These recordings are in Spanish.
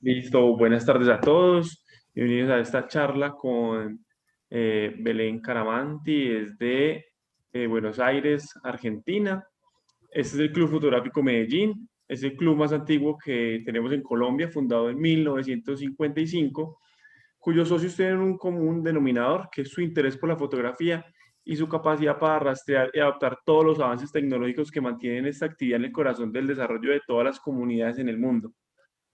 Listo, buenas tardes a todos. Bienvenidos a esta charla con Belén Caramanti, es de Buenos Aires, Argentina. Este es el Club Fotográfico Medellín, es el club más antiguo que tenemos en Colombia, fundado en 1955, cuyos socios tienen un común denominador, que es su interés por la fotografía y su capacidad para rastrear y adaptar todos los avances tecnológicos que mantienen esta actividad en el corazón del desarrollo de todas las comunidades en el mundo.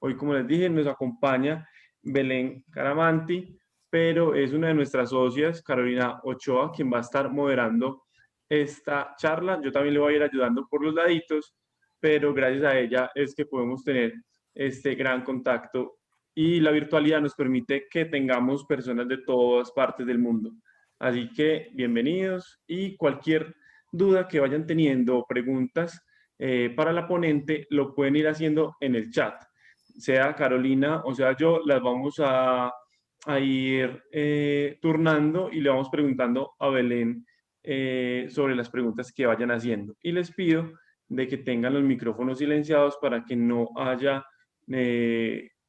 Hoy, como les dije, nos acompaña Belén Caramanti, pero es una de nuestras socias, Carolina Ochoa, quien va a estar moderando esta charla. Yo también le voy a ir ayudando por los laditos, pero gracias a ella es que podemos tener este gran contacto y la virtualidad nos permite que tengamos personas de todas partes del mundo. Así que bienvenidos y cualquier duda que vayan teniendo o preguntas para la ponente lo pueden ir haciendo en el chat, sea Carolina o sea yo, las vamos a ir turnando y le vamos preguntando a Belén sobre las preguntas que vayan haciendo. Y les pido de que tengan los micrófonos silenciados para que no haya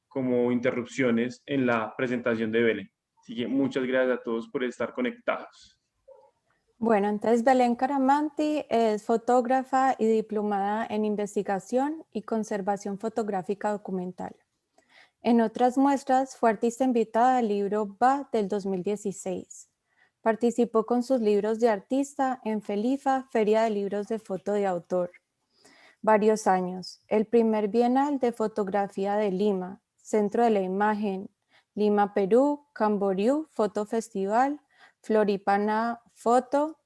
como interrupciones en la presentación de Belén. Así que muchas gracias a todos por estar conectados. Bueno, entonces Belén Caramanti es fotógrafa y diplomada en investigación y conservación fotográfica documental. En otras muestras fue artista invitada al libro BA del 2016. Participó con sus libros de artista en FELIFA, Feria de Libros de Foto de Autor, varios años. El primer Bienal de Fotografía de Lima, Centro de la Imagen, Lima, Perú, Camboriú, Foto Festival, Floripana Foto.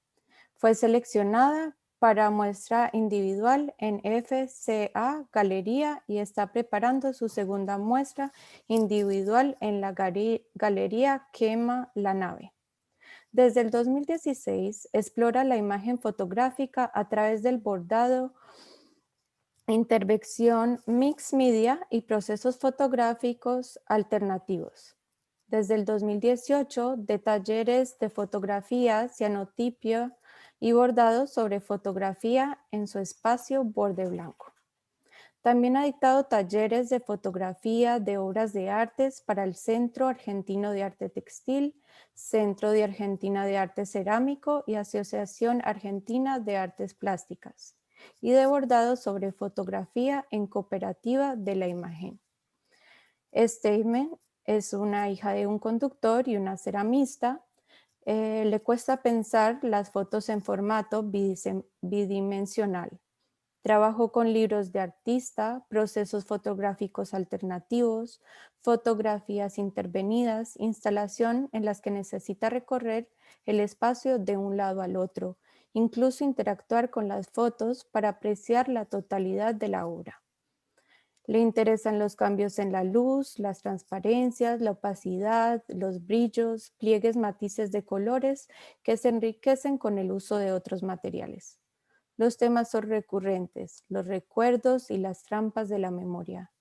Fue seleccionada para muestra individual en FCA Galería y está preparando su segunda muestra individual en la Galería Quema la Nave. Desde el 2016 explora la imagen fotográfica a través del bordado, intervención mix media y procesos fotográficos alternativos. Desde el 2018, de talleres de fotografía, cianotipia y bordado sobre fotografía en su espacio Borde Blanco. También ha dictado talleres de fotografía de obras de artes para el Centro Argentino de Arte Textil, Centro de Argentina de Arte Cerámico y Asociación Argentina de Artes Plásticas, y de bordado sobre fotografía en cooperativa de la imagen. Statement es una hija de un conductor y una ceramista. Le cuesta pensar las fotos en formato bidimensional. Trabajó con libros de artista, procesos fotográficos alternativos, fotografías intervenidas, instalación en las que necesita recorrer el espacio de un lado al otro, incluso interactuar con las fotos para apreciar la totalidad de la obra. Le interesan los cambios en la luz, las transparencias, la opacidad, los brillos, pliegues, matices de colores que se enriquecen con el uso de otros materiales. Los temas son recurrentes, los recuerdos y las trampas de la memoria.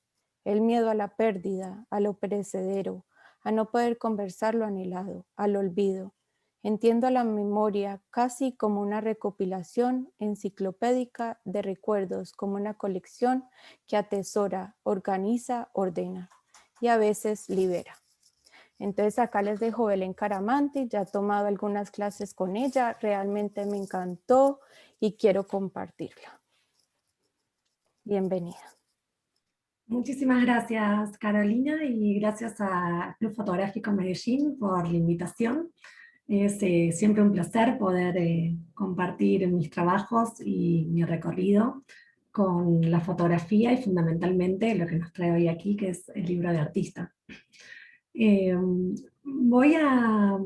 El miedo a la pérdida, a lo perecedero, a no poder conversar lo anhelado, al olvido. Entiendo a la memoria casi como una recopilación enciclopédica de recuerdos, como una colección que atesora, organiza, ordena y a veces libera. Entonces acá les dejo Belén Caramanti, ya he tomado algunas clases con ella, realmente me encantó y quiero compartirla. Bienvenida. Muchísimas gracias, Carolina, y gracias a Club Fotográfico Medellín por la invitación. Es siempre un placer poder compartir mis trabajos y mi recorrido con la fotografía y fundamentalmente lo que nos trae hoy aquí, que es el libro de artista. Voy a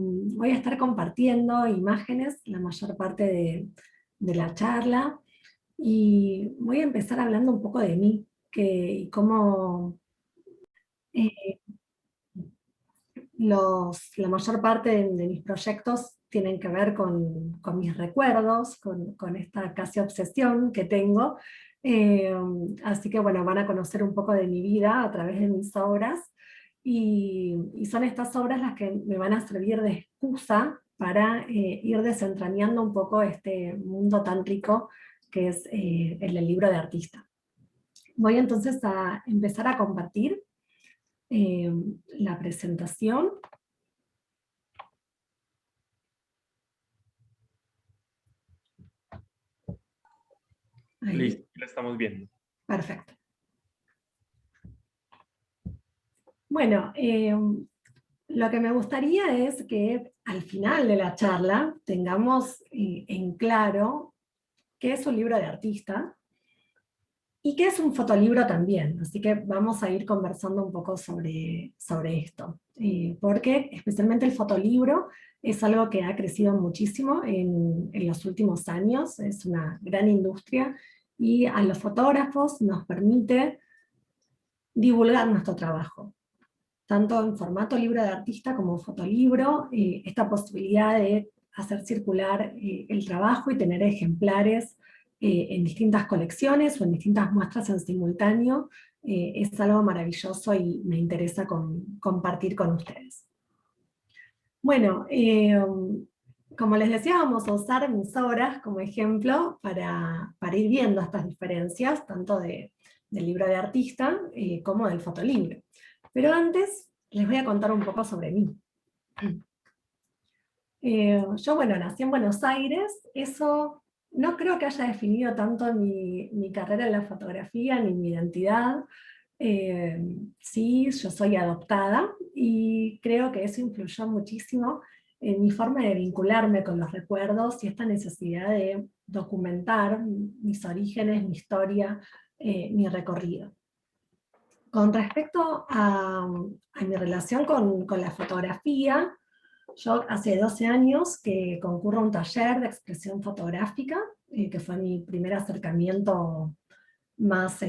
estar compartiendo imágenes la mayor parte de la charla y voy a empezar hablando un poco de mí y cómo la mayor parte de mis proyectos tienen que ver con mis recuerdos, con esta casi obsesión que tengo. Así que bueno, van a conocer un poco de mi vida a través de mis obras. Y son estas obras las que me van a servir de excusa para ir desentrañando un poco este mundo tan rico que es el del libro de artista. Voy entonces a empezar a compartir. la presentación. Ahí. Listo, la estamos viendo. Perfecto. Bueno, lo que me gustaría es que al final de la charla tengamos en claro qué es un libro de artista y qué es un fotolibro también. Así que vamos a ir conversando un poco sobre esto. Porque especialmente el fotolibro es algo que ha crecido muchísimo en los últimos años, es una gran industria y a los fotógrafos nos permite divulgar nuestro trabajo, tanto en formato libro de artista como fotolibro, esta posibilidad de hacer circular el trabajo y tener ejemplares en distintas colecciones o en distintas muestras en simultáneo, es algo maravilloso y me interesa compartir con ustedes. Bueno, como les decía, vamos a usar mis obras como ejemplo para ir viendo estas diferencias, tanto del libro de artista como del fotolibro. Pero antes les voy a contar un poco sobre mí. Yo, bueno, nací en Buenos Aires, eso no creo que haya definido tanto mi carrera en la fotografía ni mi identidad. Sí, yo soy adoptada y creo que eso influyó muchísimo en mi forma de vincularme con los recuerdos y esta necesidad de documentar mis orígenes, mi historia, mi recorrido. Con respecto a mi relación con la fotografía, yo hace 12 años que concurro a un taller de expresión fotográfica, que fue mi primer acercamiento más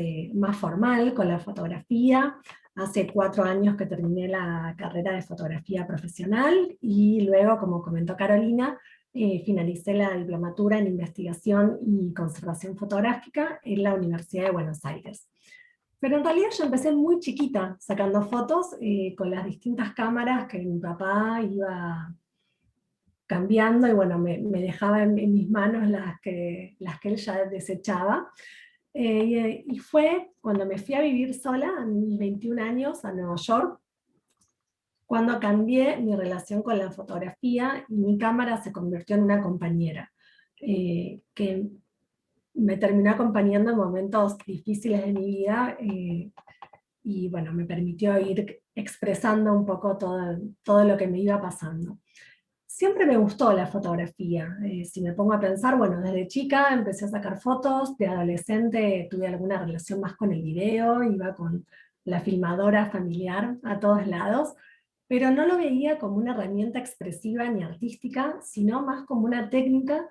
formal con la fotografía. Hace 4 años que terminé la carrera de fotografía profesional y luego, como comentó Carolina, finalicé la diplomatura en investigación y conservación fotográfica en la Universidad de Buenos Aires. Pero en realidad yo empecé muy chiquita sacando fotos con las distintas cámaras que mi papá iba cambiando y bueno, me dejaba en mis manos las que él ya desechaba. Y fue cuando me fui a vivir sola a mis 21 años a Nueva York, cuando cambié mi relación con la fotografía y mi cámara se convirtió en una compañera, que me terminó acompañando en momentos difíciles de mi vida y bueno, me permitió ir expresando un poco todo lo que me iba pasando. Siempre me gustó la fotografía, si me pongo a pensar, bueno, desde chica empecé a sacar fotos, de adolescente tuve alguna relación más con el video, iba con la filmadora familiar a todos lados, pero no lo veía como una herramienta expresiva ni artística, sino más como una técnica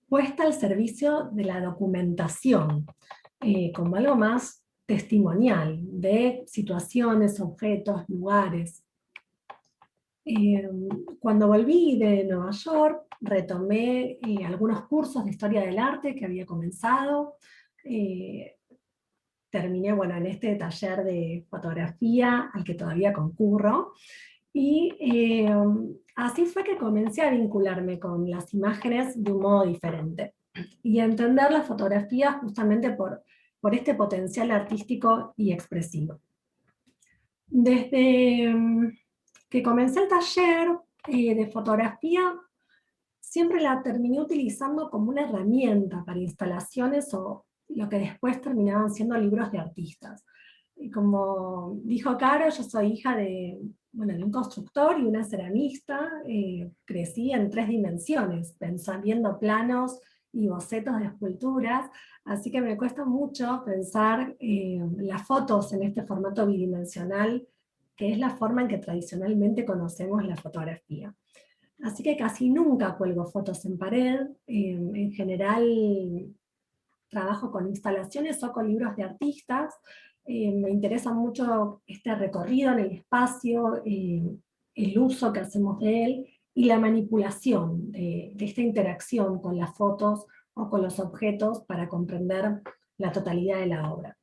puesta al servicio de la documentación, como algo más testimonial de situaciones, objetos, lugares. Cuando volví de Nueva York, retomé algunos cursos de historia del arte que había comenzado. Terminé, bueno, en este taller de fotografía al que todavía concurro. Y así fue que comencé a vincularme con las imágenes de un modo diferente. Y a entender la fotografía justamente por este potencial artístico y expresivo. Desde que comencé el taller de fotografía, siempre la terminé utilizando como una herramienta para instalaciones o lo que después terminaban siendo libros de artistas. Y como dijo Caro, yo soy hija de un constructor y una ceramista, crecí en 3 dimensiones, viendo planos y bocetos de esculturas, así que me cuesta mucho pensar las fotos en este formato bidimensional, que es la forma en que tradicionalmente conocemos la fotografía. Así que casi nunca cuelgo fotos en pared, en general trabajo con instalaciones o con libros de artistas, me interesa mucho este recorrido en el espacio, el uso que hacemos de él, y la manipulación de esta interacción con las fotos o con los objetos para comprender la totalidad de la obra.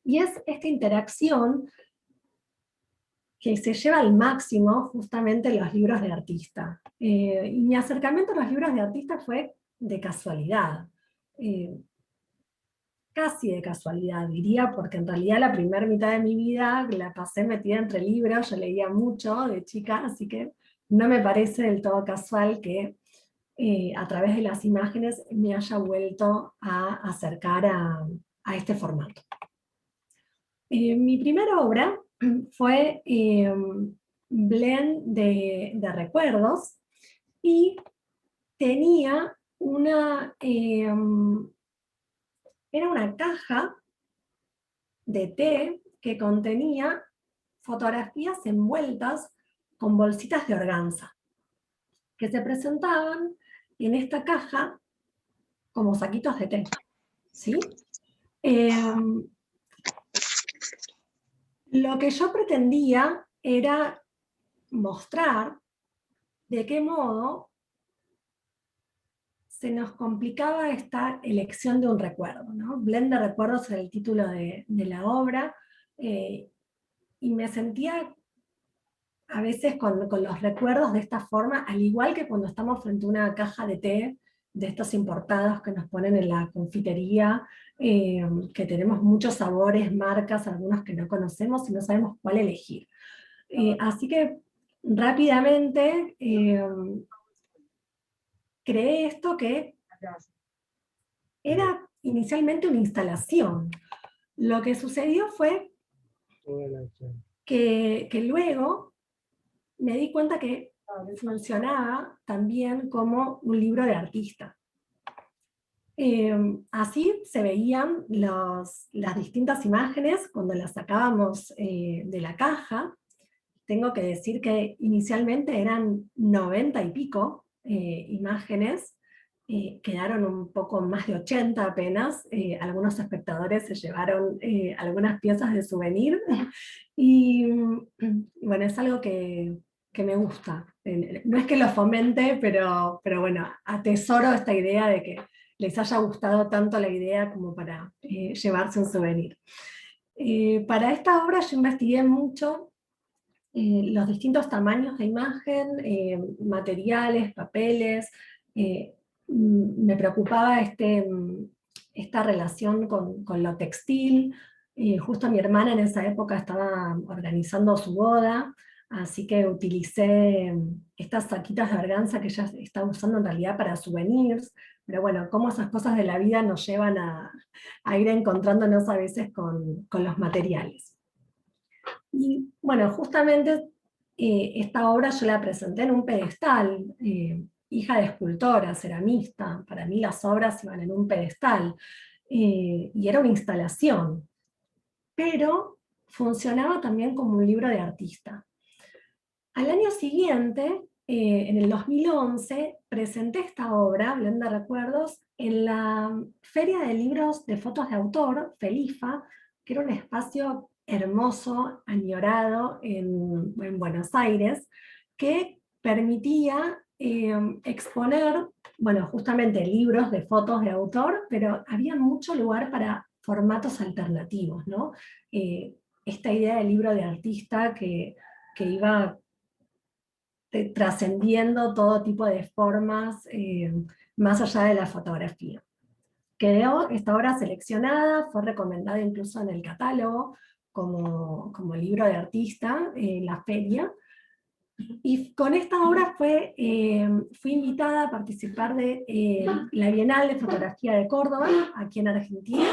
Y es esta interacción que se lleva al máximo justamente en los libros de artista. Y mi acercamiento a los libros de artista fue de casualidad. casi de casualidad, diría, porque en realidad la primera mitad de mi vida la pasé metida entre libros, yo leía mucho de chica, así que no me parece del todo casual que a través de las imágenes me haya vuelto a acercar a este formato. Mi primera obra fue Blend de recuerdos, y tenía era una caja de té que contenía fotografías envueltas con bolsitas de organza, que se presentaban en esta caja como saquitos de té, ¿sí? Lo que yo pretendía era mostrar de qué modo se nos complicaba esta elección de un recuerdo, ¿no? Blend de recuerdos era el título de la obra, y me sentía a veces con los recuerdos de esta forma, al igual que cuando estamos frente a una caja de té, de estos importados que nos ponen en la confitería, que tenemos muchos sabores, marcas, algunos que no conocemos y no sabemos cuál elegir. Así que rápidamente creé esto que era inicialmente una instalación. Lo que sucedió fue que luego me di cuenta que funcionaba también como un libro de artista. Así se veían las distintas imágenes cuando las sacábamos de la caja. Tengo que decir que inicialmente eran 90 y pico imágenes, quedaron un poco más de 80 apenas, algunos espectadores se llevaron algunas piezas de souvenir, y bueno, es algo que me gusta. No es que lo fomente, pero bueno, atesoro esta idea de que les haya gustado tanto la idea como para llevarse un souvenir. Para esta obra yo investigué mucho los distintos tamaños de imagen, materiales, papeles. Me preocupaba esta relación con lo textil. Justo mi hermana en esa época estaba organizando su boda, así que utilicé estas saquitas de organza que ella estaba usando en realidad para souvenirs. Pero bueno, cómo esas cosas de la vida nos llevan a ir encontrándonos a veces con los materiales. Y bueno, justamente esta obra yo la presenté en un pedestal, hija de escultora, ceramista, para mí las obras iban en un pedestal, y era una instalación, pero funcionaba también como un libro de artista. Al año siguiente, en el 2011, presenté esta obra, Blend de recuerdos, en la Feria de Libros de Fotos de Autor, FELIFA, que era un espacio hermoso, añorado en Buenos Aires, que permitía exponer, bueno, justamente libros de fotos de autor, pero había mucho lugar para formatos alternativos, ¿no? Esta idea del libro de artista que iba trascendiendo todo tipo de formas más allá de la fotografía. Quedó esta obra seleccionada, fue recomendada incluso en el catálogo como libro de artista en la feria, y con esta obra fui invitada a participar de la Bienal de Fotografía de Córdoba, aquí en Argentina,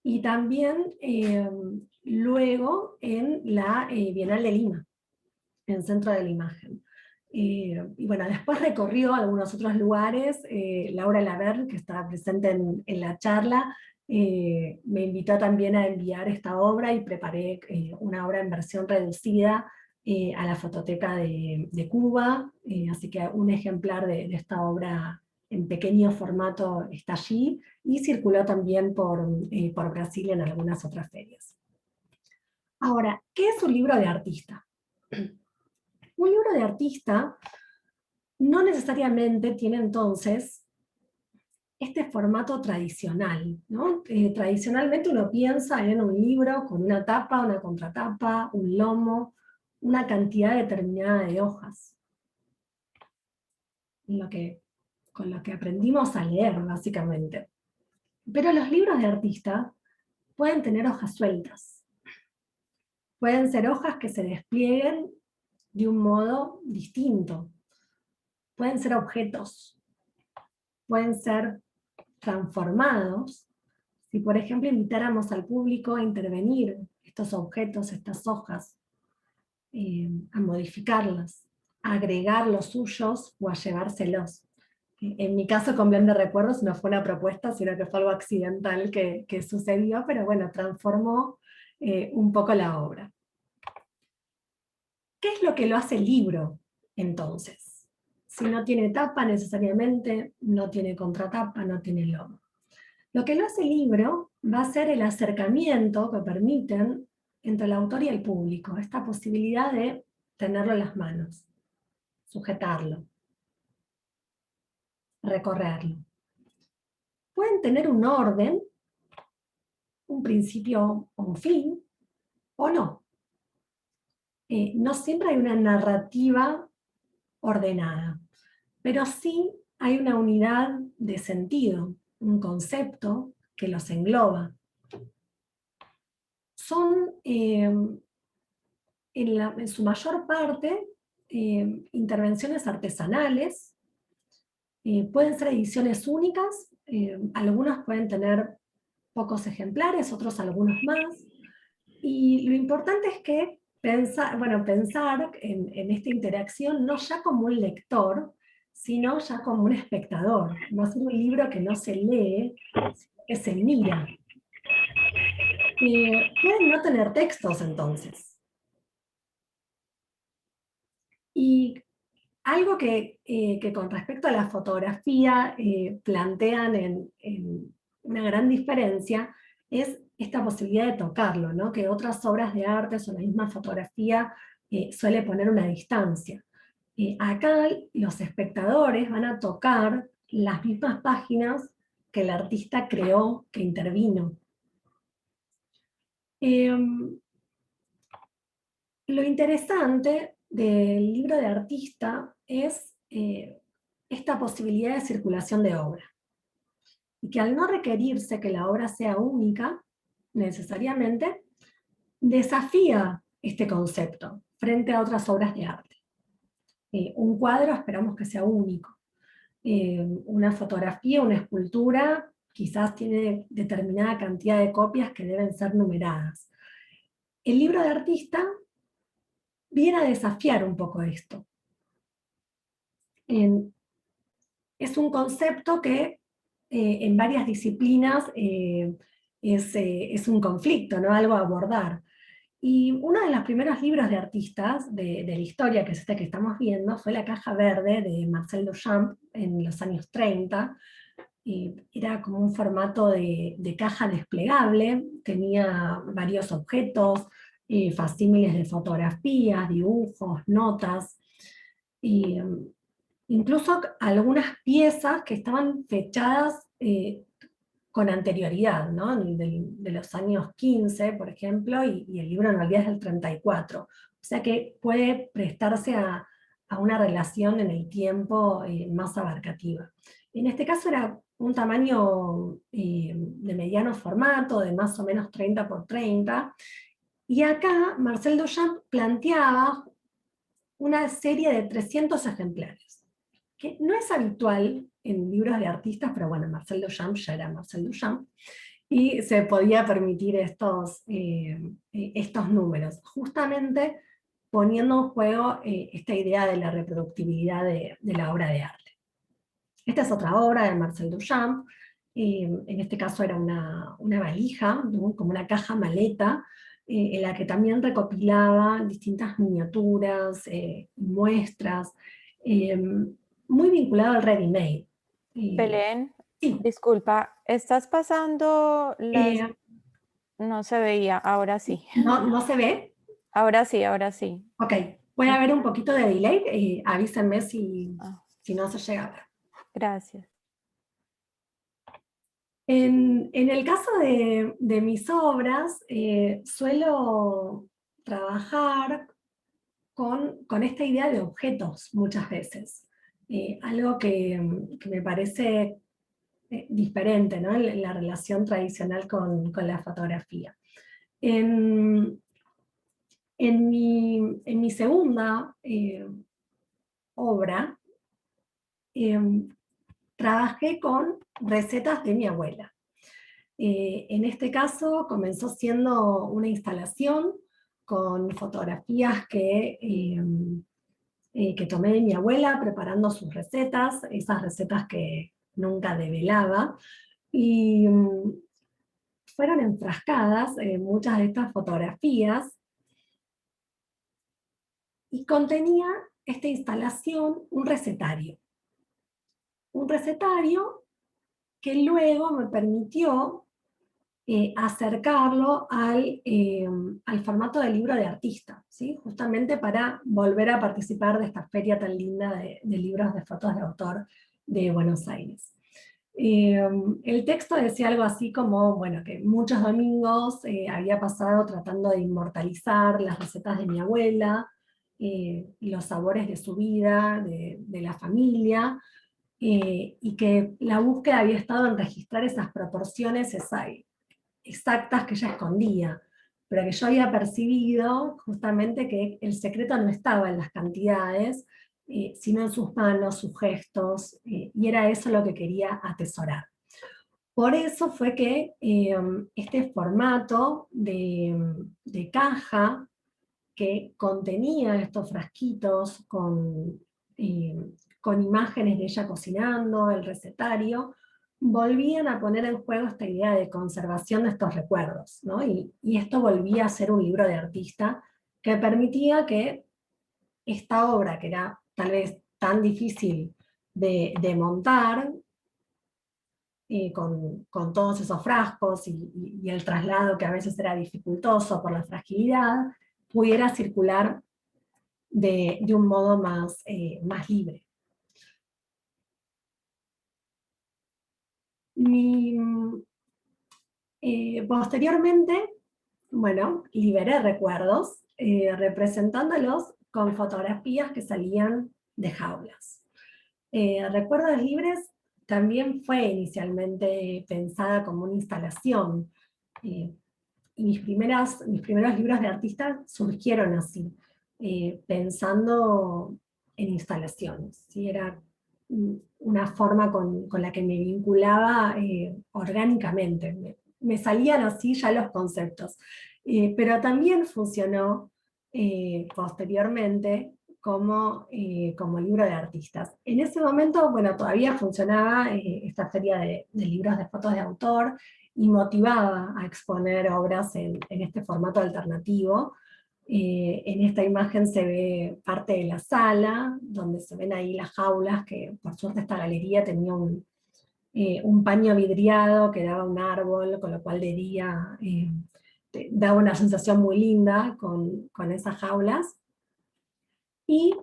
y también luego en la Bienal de Lima, en Centro de la Imagen. Y bueno, después recorrió algunos otros lugares. Laura Laverne, que estaba presente en la charla, me invitó también a enviar esta obra, y preparé una obra en versión reducida a la Fototeca de Cuba, así que un ejemplar de esta obra en pequeño formato está allí, y circuló también por Brasil en algunas otras ferias. Ahora, ¿qué es un libro de artista? Un libro de artista no necesariamente tiene entonces este formato tradicional, ¿no? Tradicionalmente uno piensa en un libro con una tapa, una contratapa, un lomo, una cantidad determinada de hojas. Con lo que aprendimos a leer, básicamente. Pero los libros de artista pueden tener hojas sueltas. Pueden ser hojas que se desplieguen de un modo distinto. Pueden ser objetos. Pueden ser transformados. Si, por ejemplo, invitáramos al público a intervenir estos objetos, estas hojas, a modificarlas, a agregar los suyos o a llevárselos. En mi caso, con Blend de Recuerdos no fue una propuesta, sino que fue algo accidental que sucedió, pero bueno, transformó un poco la obra. ¿Qué es lo que lo hace el libro, entonces? Si no tiene tapa necesariamente, no tiene contratapa, no tiene logo. Lo que lo hace el libro va a ser el acercamiento que permiten entre el autor y el público, esta posibilidad de tenerlo en las manos, sujetarlo, recorrerlo. Pueden tener un orden, un principio o un fin, o no. No siempre hay una narrativa ordenada, pero sí hay una unidad de sentido, un concepto que los engloba. Son, en su mayor parte, intervenciones artesanales, pueden ser ediciones únicas, algunas pueden tener pocos ejemplares, otros algunos más, y lo importante es que pensar en esta interacción no ya como un lector, sino ya como un espectador. Va a ser un libro que no se lee, sino que se mira. Pueden no tener textos entonces. Y algo que con respecto a la fotografía plantean en una gran diferencia es esta posibilidad de tocarlo, ¿no? Que otras obras de arte o la misma fotografía suele poner una distancia. Acá los espectadores van a tocar las mismas páginas que el artista creó, que intervino. Lo interesante del libro de artista es esta posibilidad de circulación de obra. Y que al no requerirse que la obra sea única, necesariamente, desafía este concepto frente a otras obras de arte. Un cuadro esperamos que sea único. Una fotografía, una escultura, quizás tiene determinada cantidad de copias que deben ser numeradas. El libro de artista viene a desafiar un poco esto. Es un concepto que en varias disciplinas es un conflicto, ¿no? Algo a abordar. Y uno de los primeros libros de artistas de la historia, que es este que estamos viendo, fue La caja verde de Marcel Duchamp en los años 30. Era como un formato de caja desplegable, tenía varios objetos, facímiles de fotografías, dibujos, notas, y incluso algunas piezas que estaban fechadas con anterioridad, ¿no? De los años 15, por ejemplo, y el libro en realidad es del 34. O sea que puede prestarse a una relación en el tiempo más abarcativa. En este caso era un tamaño de mediano formato, de más o menos 30 por 30, y acá Marcel Duchamp planteaba una serie de 300 ejemplares, que no es habitual en libros de artistas, pero bueno, Marcel Duchamp ya era Marcel Duchamp, y se podía permitir estos números, justamente poniendo en juego esta idea de la reproductibilidad de la obra de arte. Esta es otra obra de Marcel Duchamp, en este caso era una valija, ¿no? Como una caja maleta, en la que también recopilaba distintas miniaturas, muestras, muy vinculado al ready-made. Belén, Sí, disculpa, ¿estás pasando las... eh, No se veía, ahora sí. ¿no se ve? Ahora sí, ahora sí. Ok, puede haber un poquito de delay, avísenme si Ah, no se llega a ver. gracias. En el caso de mis obras, suelo trabajar con esta idea de objetos muchas veces. Algo que me parece diferente, ¿no? La relación tradicional con la fotografía. En mi segunda obra, trabajé con recetas de mi abuela. En este caso comenzó siendo una instalación con fotografías que tomé de mi abuela preparando sus recetas, esas recetas que nunca develaba, y fueron enfrascadas muchas de estas fotografías, y contenía esta instalación un recetario que luego me permitió acercarlo al formato de libro de artista, ¿sí? Justamente para volver a participar de esta feria tan linda de libros de fotos de autor de Buenos Aires. El texto decía algo así como, bueno, que muchos domingos había pasado tratando de inmortalizar las recetas de mi abuela, y los sabores de su vida, de la familia, y que la búsqueda había estado en registrar esas proporciones exactas que ella escondía, pero que yo había percibido justamente que el secreto no estaba en las cantidades, sino en sus manos, sus gestos, y era eso lo que quería atesorar. Por eso fue que este formato de caja que contenía estos frasquitos eh, con imágenes de ella cocinando, el recetario, volvían a poner en juego esta idea de conservación de estos recuerdos, ¿no? Y esto volvía a ser un libro de artista que permitía que esta obra, que era tal vez tan difícil de montar, con todos esos frascos y el traslado que a veces era dificultoso por la fragilidad, pudiera circular de un modo más libre. Posteriormente, bueno, liberé recuerdos, representándolos con fotografías que salían de jaulas. Recuerdos Libres también fue inicialmente pensada como una instalación, y mis primeros libros de artista surgieron así, pensando en instalaciones, ¿sí? Era una forma con la que me vinculaba orgánicamente, me salían así ya los conceptos, pero también funcionó posteriormente como libro de artistas. En ese momento, bueno, todavía funcionaba esta feria de libros de fotos de autor, y motivaba a exponer obras en este formato alternativo. En esta imagen se ve parte de la sala, donde se ven ahí las jaulas, que por suerte esta galería tenía un paño vidriado que daba un árbol, con lo cual de día daba una sensación muy linda con esas jaulas. Y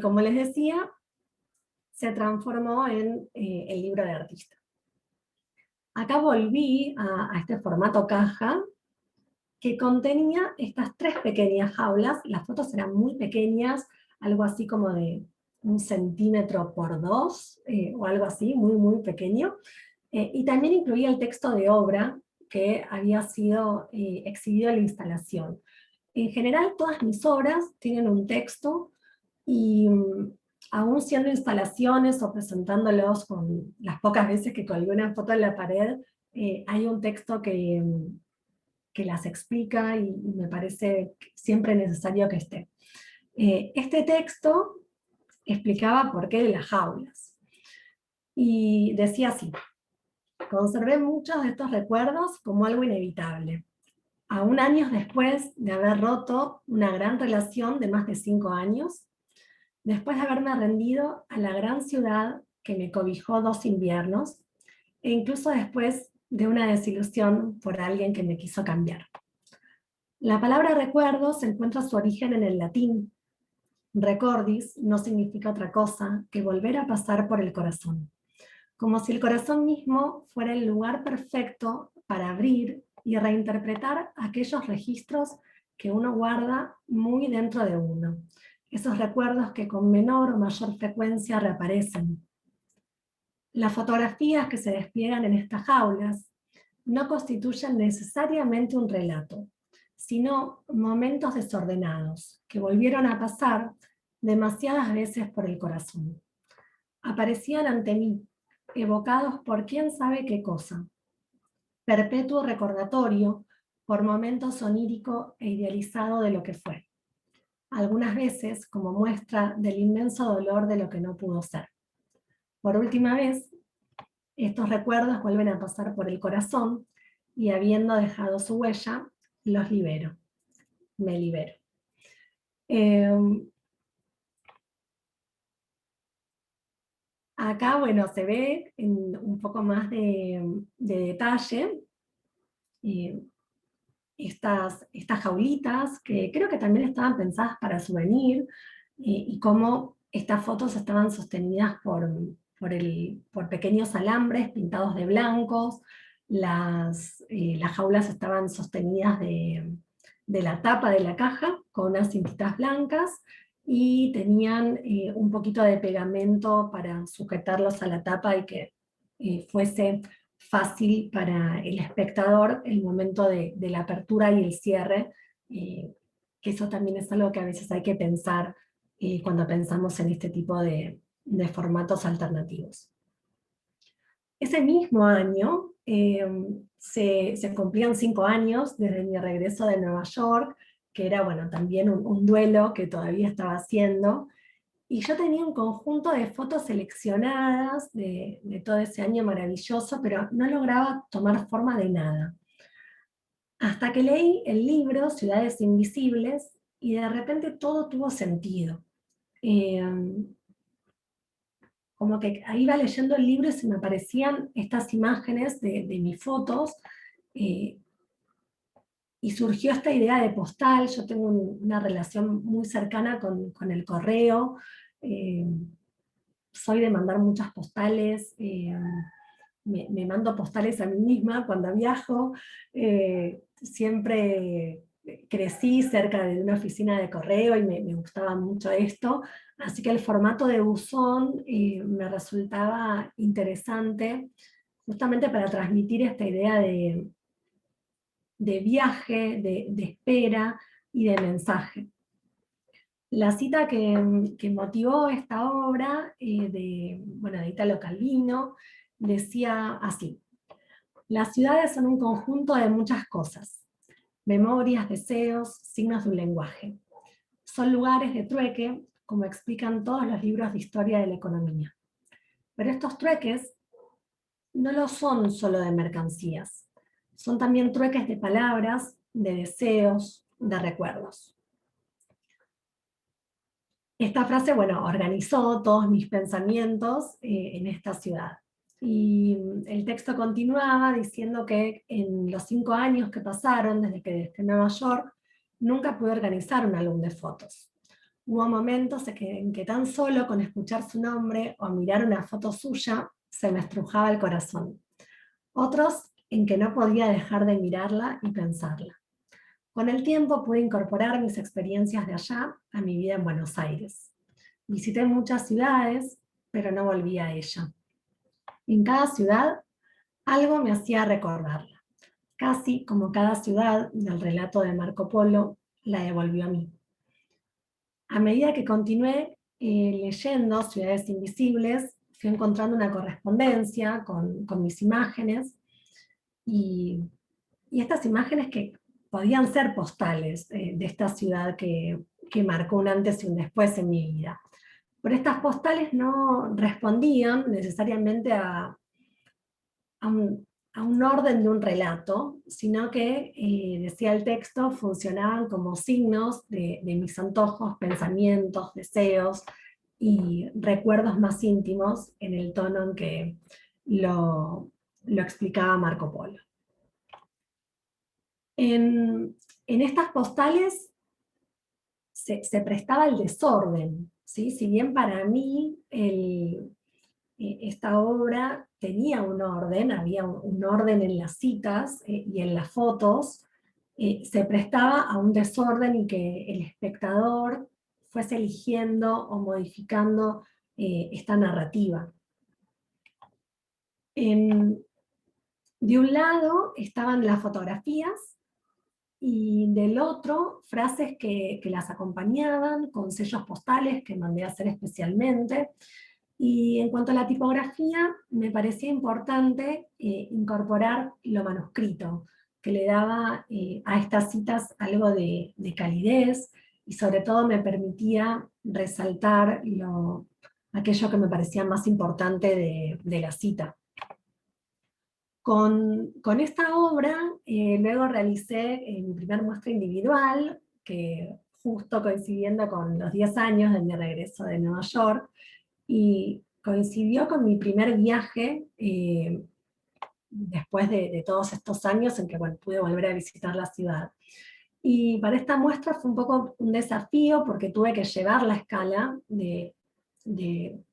como les decía, se transformó en el libro de artista. Acá volví a este formato caja, que contenía estas 3 pequeñas jaulas. Las fotos eran muy pequeñas, algo así como de 1 centímetro por 2, o algo así, muy, muy pequeño. Y también incluía el texto de obra que había sido exhibido en la instalación. En general, todas mis obras tienen un texto, y aún siendo instalaciones o presentándolos con las pocas veces que colgué una foto en la pared, hay un texto que las explica, y me parece siempre necesario que esté. Este texto explicaba por qué de las jaulas. Y decía así: conservé muchos de estos recuerdos como algo inevitable. Aún años después de haber roto una gran relación de más de 5 años, después de haberme rendido a la gran ciudad que me cobijó 2 inviernos, e incluso después de una desilusión por alguien que me quiso cambiar. La palabra recuerdo se encuentra su origen en el latín. Recordis no significa otra cosa que volver a pasar por el corazón, como si el corazón mismo fuera el lugar perfecto para abrir y reinterpretar aquellos registros que uno guarda muy dentro de uno, esos recuerdos que con menor o mayor frecuencia reaparecen. Las fotografías que se despliegan en estas jaulas no constituyen necesariamente un relato, sino momentos desordenados que volvieron a pasar demasiadas veces por el corazón. Aparecían ante mí, evocados por quién sabe qué cosa. Perpetuo recordatorio por momentos onírico e idealizado de lo que fue. Algunas veces como muestra del inmenso dolor de lo que no pudo ser. Por última vez, estos recuerdos vuelven a pasar por el corazón y habiendo dejado su huella, los libero. Me libero. Acá, bueno, se ve en un poco más de detalle estas jaulitas, que creo que también estaban pensadas para souvenir, y cómo estas fotos estaban sostenidas por pequeños alambres pintados de blancos, las jaulas estaban sostenidas de la tapa de la caja con unas cintitas blancas, y tenían un poquito de pegamento para sujetarlos a la tapa y que fuese fácil para el espectador el momento de la apertura y el cierre, que eso también es algo que a veces hay que pensar cuando pensamos en este tipo de formatos alternativos. Ese mismo año se cumplían 5 años desde mi regreso de Nueva York, que era bueno, también un duelo que todavía estaba haciendo, y yo tenía un conjunto de fotos seleccionadas de todo ese año maravilloso, pero no lograba tomar forma de nada. Hasta que leí el libro Ciudades Invisibles, y de repente todo tuvo sentido. Como que iba leyendo el libro y se me aparecían estas imágenes de mis fotos, y surgió esta idea de postal. Yo tengo una relación muy cercana con el correo, soy de mandar muchas postales, me mando postales a mí misma cuando viajo, siempre crecí cerca de una oficina de correo y me gustaba mucho esto, así que el formato de buzón me resultaba interesante, justamente para transmitir esta idea de viaje, de espera y de mensaje. La cita que motivó esta obra de Italo Calvino decía así: las ciudades son un conjunto de muchas cosas, memorias, deseos, signos de un lenguaje. Son lugares de trueque, como explican todos los libros de historia de la economía. Pero estos trueques no lo son solo de mercancías, son también trueques de palabras, de deseos, de recuerdos. Esta frase, bueno, organizó todos mis pensamientos en esta ciudad. Y el texto continuaba diciendo que en los 5 años que pasaron desde que dejé Nueva York, nunca pude organizar un álbum de fotos. Hubo momentos en que tan solo con escuchar su nombre o mirar una foto suya se me estrujaba el corazón. Otros en que no podía dejar de mirarla y pensarla. Con el tiempo pude incorporar mis experiencias de allá a mi vida en Buenos Aires. Visité muchas ciudades, pero no volví a ella. En cada ciudad, algo me hacía recordarla. Casi como cada ciudad del relato de Marco Polo la devolvió a mí. A medida que continué leyendo Ciudades Invisibles, fui encontrando una correspondencia con mis imágenes, y estas imágenes que podían ser postales de esta ciudad que marcó un antes y un después en mi vida. Pero estas postales no respondían necesariamente a un orden de un relato, sino que, decía el texto, funcionaban como signos de mis antojos, pensamientos, deseos y recuerdos más íntimos en el tono en que lo explicaba Marco Polo. En estas postales se prestaba el desorden, ¿sí? Si bien para mí esta obra tenía un orden, había un orden en las citas y en las fotos, se prestaba a un desorden y que el espectador fuese eligiendo o modificando esta narrativa. De un lado estaban las fotografías, y del otro, frases que las acompañaban con sellos postales que mandé a hacer especialmente. Y en cuanto a la tipografía, me parecía importante incorporar lo manuscrito, que le daba a estas citas algo de calidez, y sobre todo me permitía resaltar aquello que me parecía más importante de la cita. Con esta obra, luego realicé mi primer muestra individual, que justo coincidiendo con los 10 años de mi regreso de Nueva York, y coincidió con mi primer viaje, después de todos estos años en que bueno, pude volver a visitar la ciudad. Y para esta muestra fue un poco un desafío, porque tuve que llevar la escala de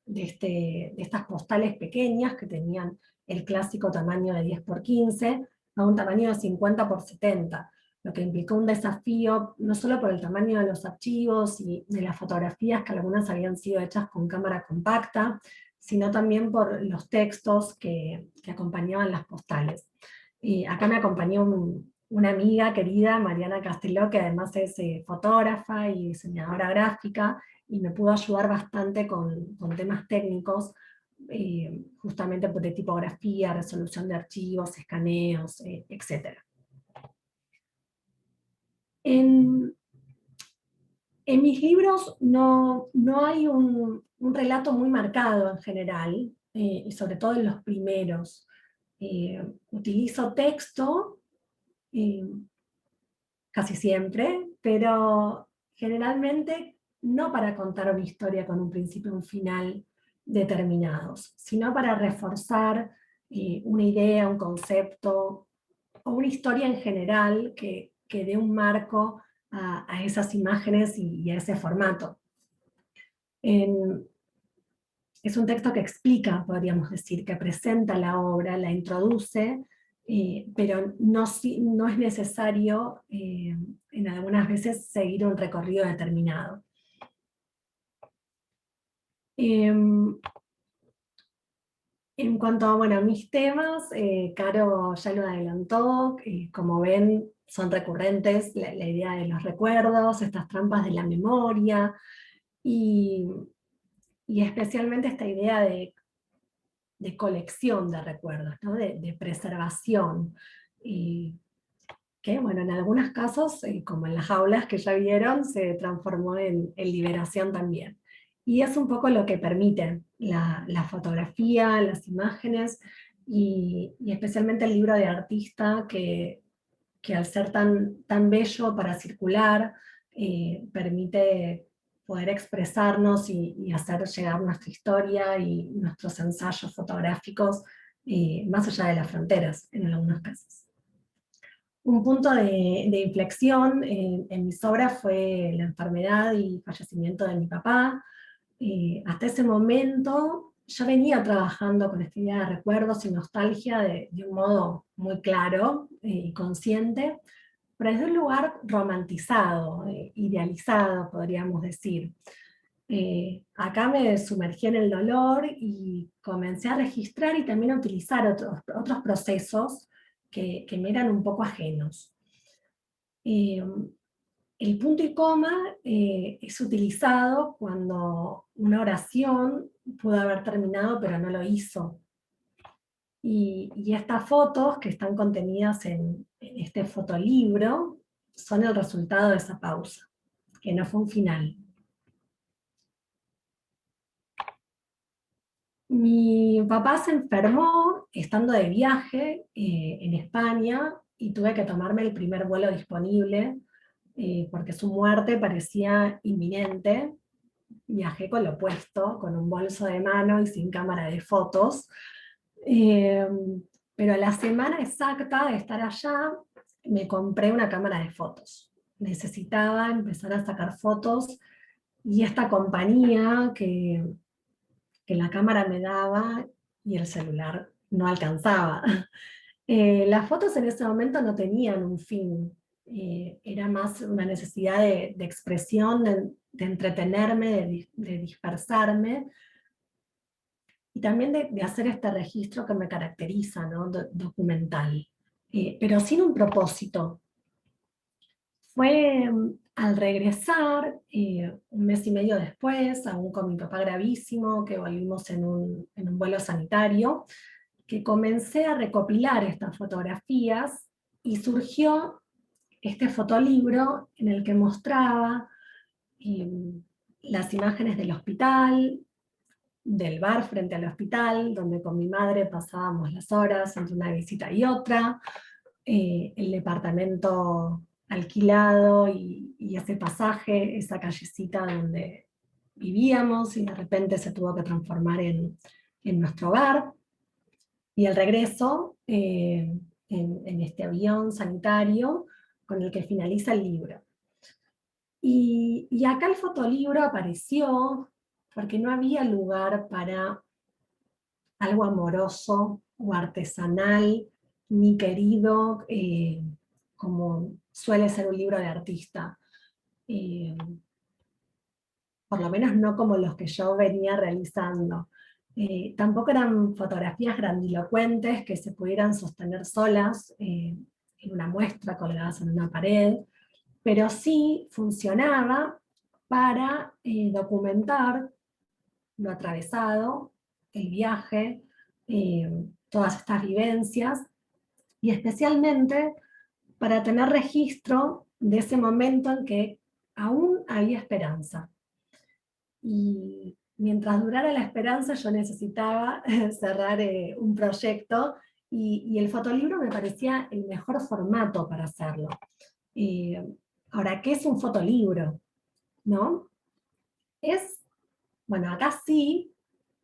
estas postales pequeñas que tenían el clásico tamaño de 10 por 15 a un tamaño de 50 por 70, lo que implicó un desafío no solo por el tamaño de los archivos y de las fotografías, que algunas habían sido hechas con cámara compacta, sino también por los textos que acompañaban las postales. Y acá me acompañó una amiga querida, Mariana Casteló, que además es fotógrafa y diseñadora gráfica, y me pudo ayudar bastante con temas técnicos, justamente de tipografía, resolución de archivos, escaneos, etc. En mis libros no hay un relato muy marcado en general, y sobre todo en los primeros. Utilizo texto casi siempre, pero generalmente no para contar una historia con un principio y un final determinados, sino para reforzar una idea, un concepto, o una historia en general que dé un marco a esas imágenes y a ese formato. Es un texto que explica, podríamos decir, que presenta la obra, la introduce, pero no es necesario en algunas veces seguir un recorrido determinado. En cuanto a mis temas, Caro ya lo adelantó, como ven son recurrentes la idea de los recuerdos, estas trampas de la memoria, y especialmente esta idea de colección de recuerdos, ¿no? de preservación, que en algunos casos, como en las aulas que ya vieron, se transformó en liberación también. Y es un poco lo que permite la fotografía, las imágenes, y especialmente el libro de artista, que al ser tan bello para circular, permite poder expresarnos y hacer llegar nuestra historia y nuestros ensayos fotográficos más allá de las fronteras, en algunos casos. Un punto de inflexión en mis obras fue la enfermedad y fallecimiento de mi papá. Hasta ese momento yo venía trabajando con esta idea de recuerdos y nostalgia de un modo muy claro y consciente, pero desde un lugar romantizado, idealizado, podríamos decir. Acá me sumergí en el dolor y comencé a registrar y también a utilizar otros procesos que me eran un poco ajenos. El punto y coma es utilizado cuando una oración pudo haber terminado pero no lo hizo. Y estas fotos que están contenidas en este fotolibro son el resultado de esa pausa, que no fue un final. Mi papá se enfermó estando de viaje en España, y tuve que tomarme el primer vuelo disponible porque su muerte parecía inminente. Viajé con lo puesto, con un bolso de mano y sin cámara de fotos. Pero a la semana exacta de estar allá, me compré una cámara de fotos. Necesitaba empezar a sacar fotos, y esta compañía que la cámara me daba y el celular no alcanzaba. Las fotos en ese momento no tenían un fin, era más una necesidad de expresión, de entretenerme, de dispersarme. y también de hacer este registro que me caracteriza, ¿no? Documental, pero sin un propósito. Fue al regresar, un mes y medio después, aún con mi papá gravísimo, que volvimos en un vuelo sanitario, que comencé a recopilar estas fotografías y surgió este fotolibro en el que mostraba las imágenes del hospital, del bar frente al hospital, donde con mi madre pasábamos las horas entre una visita y otra, el departamento alquilado y ese pasaje, esa callecita donde vivíamos y de repente se tuvo que transformar en nuestro hogar, y el regreso en este avión sanitario con el que finaliza el libro. Y acá el fotolibro apareció porque no había lugar para algo amoroso o artesanal, ni querido, como suele ser un libro de artista. Por lo menos no como los que yo venía realizando. Tampoco eran fotografías grandilocuentes que se pudieran sostener solas en una muestra colgadas en una pared, pero sí funcionaba para documentar lo atravesado, el viaje, todas estas vivencias, y especialmente para tener registro de ese momento en que aún había esperanza. Y mientras durara la esperanza yo necesitaba cerrar un proyecto, y el fotolibro me parecía el mejor formato para hacerlo. Ahora, ¿qué es un fotolibro? ¿No? Bueno, acá sí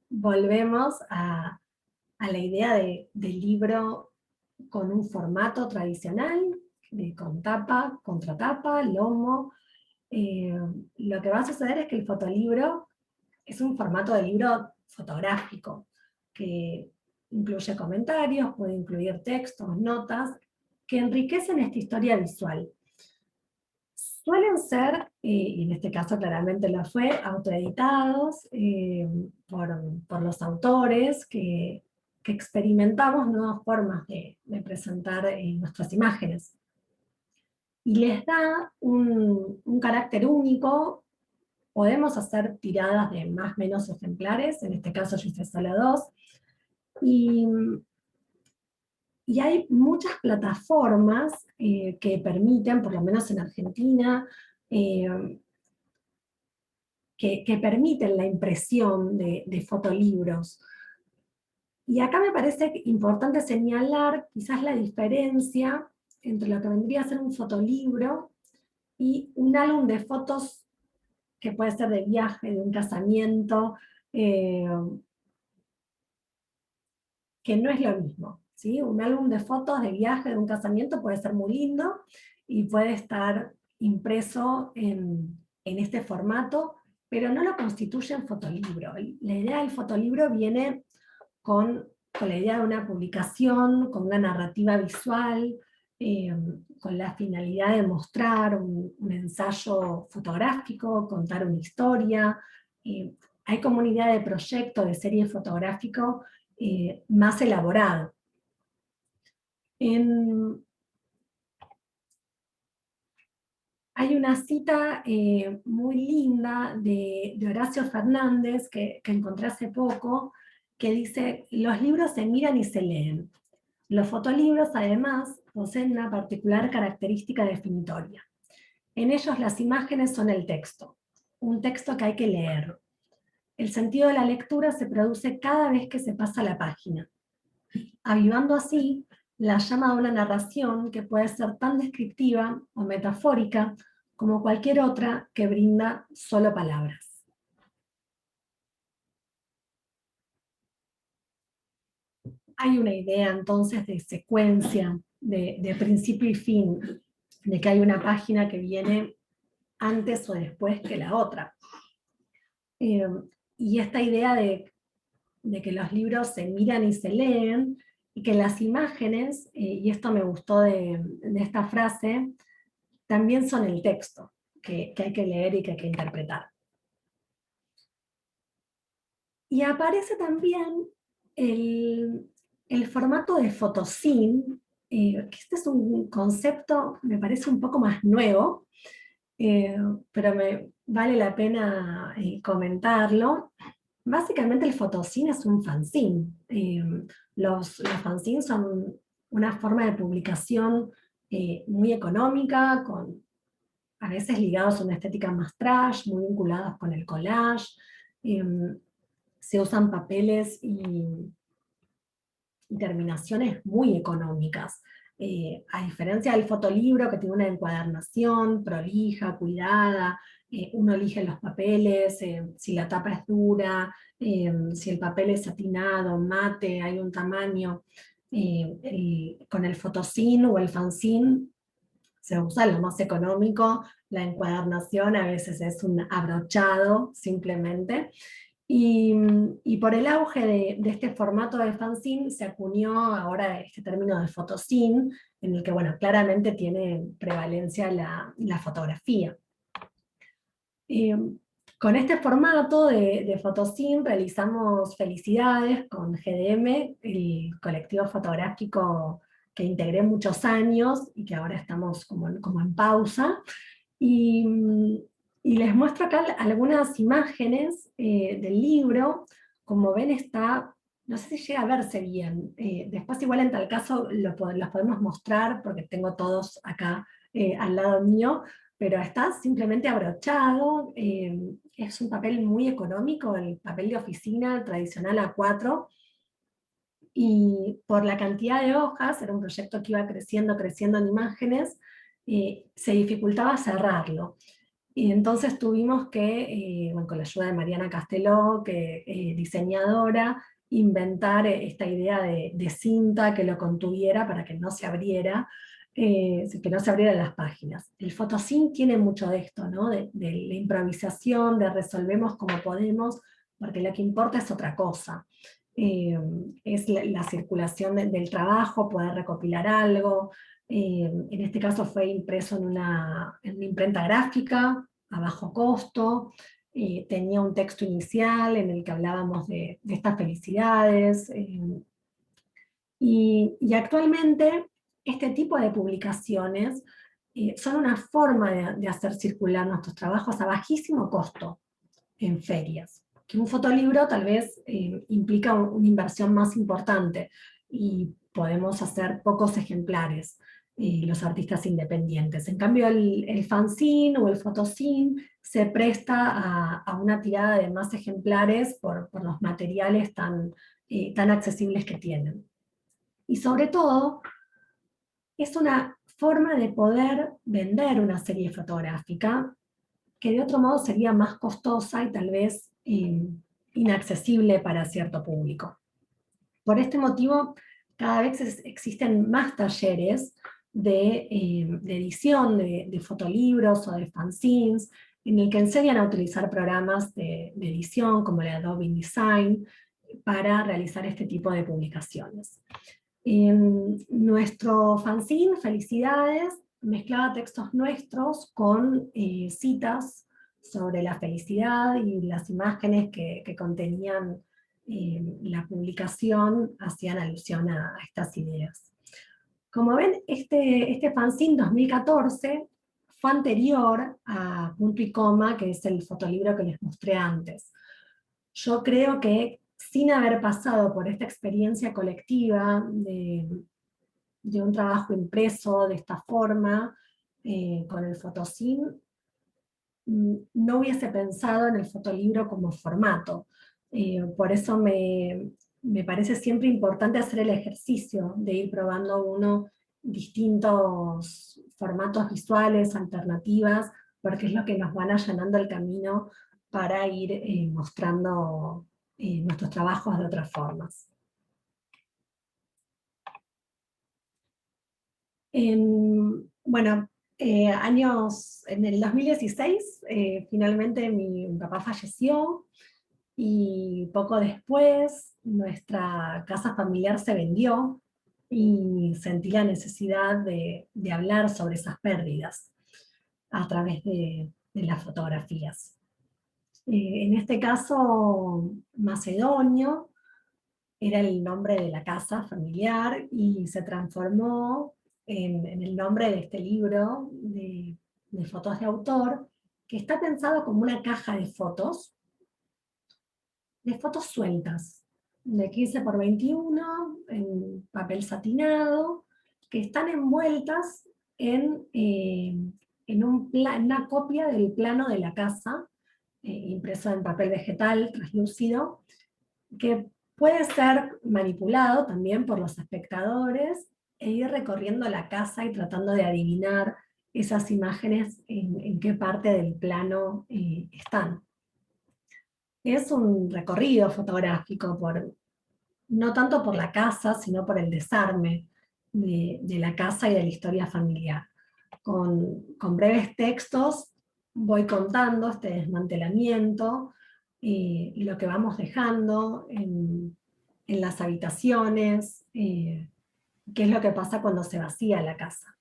volvemos a la idea de libro con un formato tradicional, con tapa, contratapa, lomo. Lo que va a suceder es que el fotolibro es un formato de libro fotográfico, que incluye comentarios, puede incluir textos, notas, que enriquecen esta historia visual. Suelen ser, y en este caso claramente lo fue, autoeditados por los autores que experimentamos nuevas formas de presentar nuestras imágenes. Y les da un carácter único. Podemos hacer tiradas de más o menos ejemplares, en este caso yo hice solo 2, y hay muchas plataformas que permiten, por lo menos en Argentina, que permiten la impresión de fotolibros. Y acá me parece importante señalar quizás la diferencia entre lo que vendría a ser un fotolibro y un álbum de fotos que puede ser de viaje, de un casamiento, que no es lo mismo, ¿sí? Un álbum de fotos de viaje, de un casamiento puede ser muy lindo y puede estar impreso en este formato, pero no lo constituye en fotolibro. La idea del fotolibro viene con la idea de una publicación, con una narrativa visual, con la finalidad de mostrar un ensayo fotográfico, contar una historia. Hay como una idea de proyecto, de serie fotográfico más elaborado. Hay una cita muy linda de Horacio Fernández que encontré hace poco, que dice: los libros se miran y se leen. Los fotolibros, además, poseen una particular característica definitoria. En ellos las imágenes son el texto, un texto que hay que leer. El sentido de la lectura se produce cada vez que se pasa la página, avivando así la llama de una narración que puede ser tan descriptiva o metafórica como cualquier otra que brinda solo palabras. Hay una idea entonces de secuencia, de principio y fin, de que hay una página que viene antes o después que la otra. Y esta idea de que los libros se miran y se leen, y que las imágenes, y esto me gustó de esta frase, también son el texto, que hay que leer y que hay que interpretar. Y aparece también el formato de photosync, que este es un concepto, me parece un poco más nuevo, pero vale la pena comentarlo. Básicamente el photosync es un fanzine. Los fanzines son una forma de publicación muy económica, a veces ligados a una estética más trash, muy vinculados con el collage. Se usan papeles y terminaciones muy económicas. A diferencia del fotolibro, que tiene una encuadernación prolija, cuidada, uno elige los papeles, si la tapa es dura, si el papel es satinado, mate, hay un tamaño. Con el photozine o el fanzine se usa lo más económico, la encuadernación a veces es un abrochado simplemente. Y por el auge de este formato de fanzine se acuñó ahora este término de photozine, en el que, bueno, claramente tiene prevalencia la fotografía. Con este formato de photozine realizamos felicidades con GDM, el colectivo fotográfico que integré muchos años y que ahora estamos como en pausa. Y, y les muestro acá algunas imágenes del libro. Como ven está, no sé si llega a verse bien, después igual en tal caso los podemos mostrar porque tengo todos acá al lado mío, pero está simplemente abrochado, es un papel muy económico, el papel de oficina tradicional A4, y por la cantidad de hojas, era un proyecto que iba creciendo en imágenes, se dificultaba cerrarlo. Y entonces tuvimos que, bueno, con la ayuda de Mariana Casteló, que diseñadora, inventar esta idea de cinta que lo contuviera para que no se abriera, que no se abrieran las páginas. El photosync tiene mucho de esto, ¿no? De la improvisación, de resolvemos como podemos, porque lo que importa es otra cosa. Es la circulación del trabajo, poder recopilar algo. En este caso fue impreso en una imprenta gráfica a bajo costo, tenía un texto inicial en el que hablábamos de estas felicidades, y actualmente este tipo de publicaciones son una forma de hacer circular nuestros trabajos a bajísimo costo en ferias. Que un fotolibro tal vez implica una inversión más importante y podemos hacer pocos ejemplares, los artistas independientes. En cambio el fanzine o el photozine se presta a una tirada de más ejemplares por los materiales tan accesibles que tienen. Y sobre todo, es una forma de poder vender una serie fotográfica que de otro modo sería más costosa y tal vez inaccesible para cierto público. Por este motivo, cada vez existen más talleres de edición de fotolibros o de fanzines, en el que enseñan a utilizar programas de edición como el Adobe InDesign para realizar este tipo de publicaciones. Nuestro fanzine, Felicidades, mezclaba textos nuestros con citas sobre la felicidad, y las imágenes que contenían la publicación hacían alusión a estas ideas. Como ven, este fanzine 2014 fue anterior a Punto y Coma, que es el fotolibro que les mostré antes. Yo creo que sin haber pasado por esta experiencia colectiva de un trabajo impreso de esta forma, con el photozine, no hubiese pensado en el fotolibro como formato. Por eso me parece siempre importante hacer el ejercicio de ir probando distintos formatos visuales, alternativas, porque es lo que nos van allanando el camino para ir mostrando nuestros trabajos de otras formas. Bueno, en el 2016, finalmente mi papá falleció, y poco después nuestra casa familiar se vendió, y sentí la necesidad de hablar sobre esas pérdidas a través de las fotografías. En este caso, Macedonio era el nombre de la casa familiar y se transformó en el nombre de este libro de fotos de autor, que está pensado como una caja de fotos sueltas, de 15 por 21, en papel satinado, que están envueltas en una copia del plano de la casa, impreso en papel vegetal translúcido, que puede ser manipulado también por los espectadores e ir recorriendo la casa y tratando de adivinar esas imágenes en qué parte del plano están. Es un recorrido fotográfico, no tanto por la casa, sino por el desarme de la casa y de la historia familiar. Con breves textos voy contando este desmantelamiento y lo que vamos dejando en las habitaciones, qué es lo que pasa cuando se vacía la casa.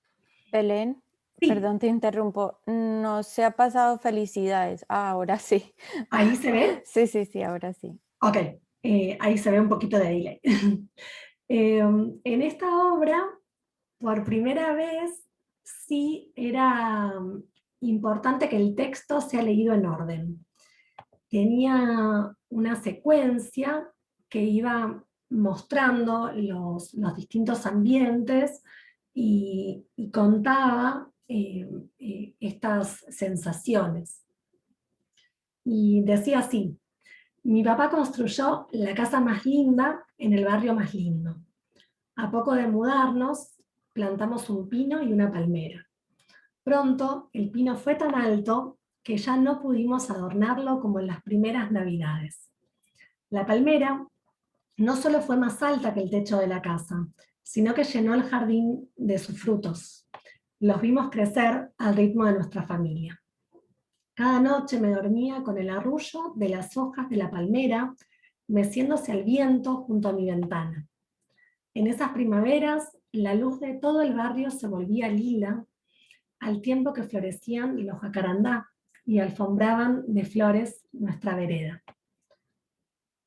Belén, Sí, perdón, te interrumpo. No se ha pasado felicidades. Ah, ahora sí. ahí se ve. Sí, sí, sí, ahora sí. Ok, ahí se ve un poquito de delay. En esta obra, por primera vez, sí era importante que el texto sea leído en orden. Tenía una secuencia que iba mostrando los distintos ambientes y contaba estas sensaciones. Y decía así: mi papá construyó la casa más linda en el barrio más lindo. A poco de mudarnos, plantamos un pino y una palmera. Pronto, el pino fue tan alto que ya no pudimos adornarlo como en las primeras Navidades. La palmera no solo fue más alta que el techo de la casa, sino que llenó el jardín de sus frutos. Los vimos crecer al ritmo de nuestra familia. Cada noche me dormía con el arrullo de las hojas de la palmera meciéndose al viento junto a mi ventana. En esas primaveras, la luz de todo el barrio se volvía lila, al tiempo que florecían los jacarandá y alfombraban de flores nuestra vereda.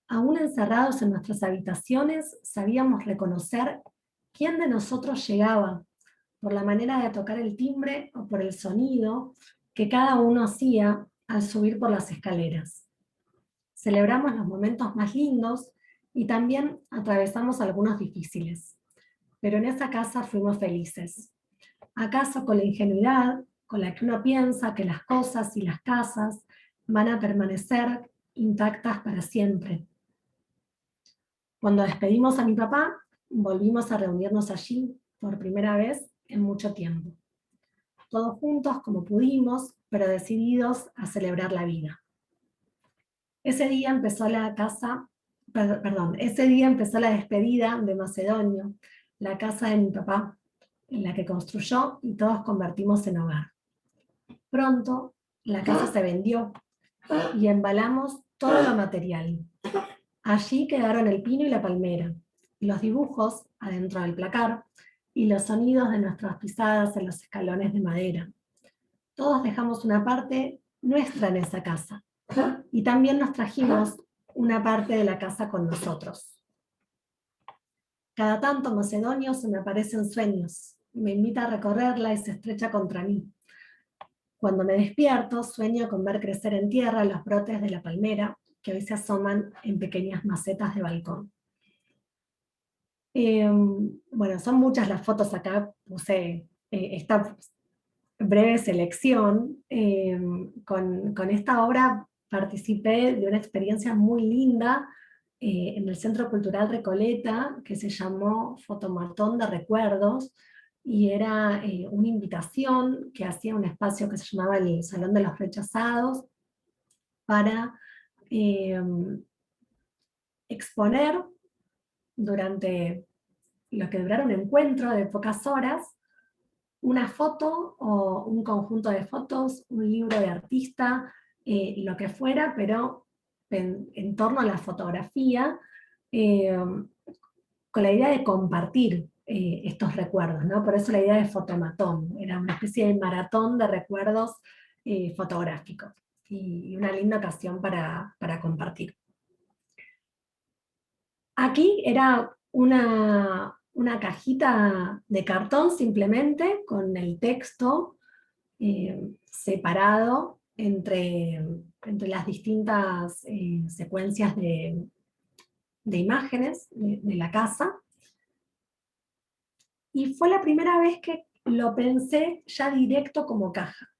Aún encerrados en nuestras habitaciones, sabíamos reconocer quién de nosotros llegaba, por la manera de tocar el timbre o por el sonido que cada uno hacía al subir por las escaleras. Celebramos los momentos más lindos y también atravesamos algunos difíciles. Pero en esa casa fuimos felices. ¿Acaso con la ingenuidad con la que uno piensa que las cosas y las casas van a permanecer intactas para siempre? Cuando despedimos a mi papá, volvimos a reunirnos allí por primera vez en mucho tiempo. Todos juntos como pudimos, pero decididos a celebrar la vida. Ese día empezó ese día empezó la despedida de Macedonio, la casa de mi papá, en la que construyó y todos convertimos en hogar. Pronto la casa se vendió y embalamos todo lo material. Allí quedaron el pino y la palmera, y los dibujos adentro del placar, y los sonidos de nuestras pisadas en los escalones de madera. Todos dejamos una parte nuestra en esa casa, y también nos trajimos una parte de la casa con nosotros. Cada tanto Macedonio se me aparece en sueños, me invita a recorrerla y se estrecha contra mí. Cuando me despierto, sueño con ver crecer en tierra los brotes de la palmera, que hoy se asoman en pequeñas macetas de balcón. Bueno, son muchas las fotos acá, puse esta breve selección. Con esta obra participé de una experiencia muy linda en el Centro Cultural Recoleta, que se llamó Fotomatón de Recuerdos, y era una invitación que hacía un espacio que se llamaba el Salón de los Rechazados, para exponer durante lo que durara un encuentro de pocas horas, una foto o un conjunto de fotos, un libro de artista, lo que fuera, pero en torno a la fotografía, con la idea de compartir estos recuerdos, ¿no? Por eso la idea de fotomatón, era una especie de maratón de recuerdos fotográficos. y una linda ocasión para compartir. Aquí era una cajita de cartón simplemente con el texto separado entre las distintas secuencias de imágenes de la casa. Y fue la primera vez que lo pensé ya directo como caja.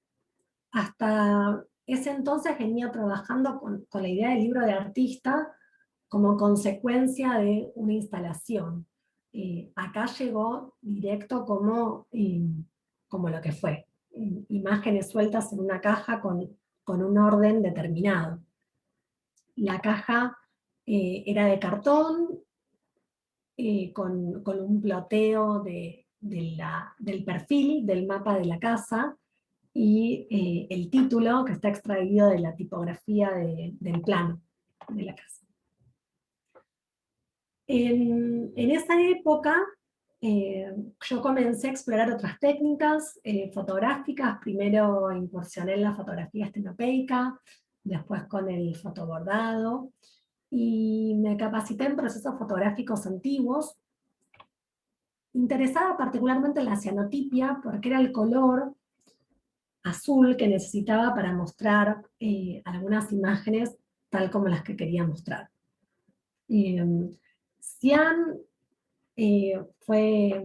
Hasta ese entonces venía trabajando con la idea del libro de artista como consecuencia de una instalación. Acá llegó directo como lo que fue. Imágenes sueltas en una caja con un orden determinado. La caja era de cartón, con un ploteo del perfil del mapa de la casa, y el título que está extraído de la tipografía del plano de la casa. En esa época yo comencé a explorar otras técnicas fotográficas. Primero incursioné en la fotografía estenopeica, después con el fotobordado, y me capacité en procesos fotográficos antiguos, interesada particularmente en la cianotipia, porque era el color azul que necesitaba para mostrar algunas imágenes tal como las que quería mostrar. Cian fue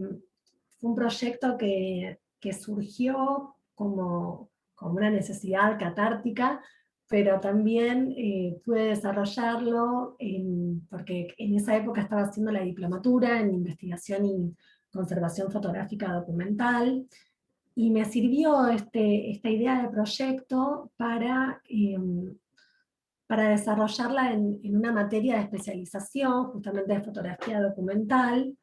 un proyecto que surgió como una necesidad catártica, pero también pude desarrollarlo porque en esa época estaba haciendo la diplomatura en investigación y conservación fotográfica documental, y me sirvió esta idea de proyecto para desarrollarla en una materia de especialización, justamente de fotografía documental,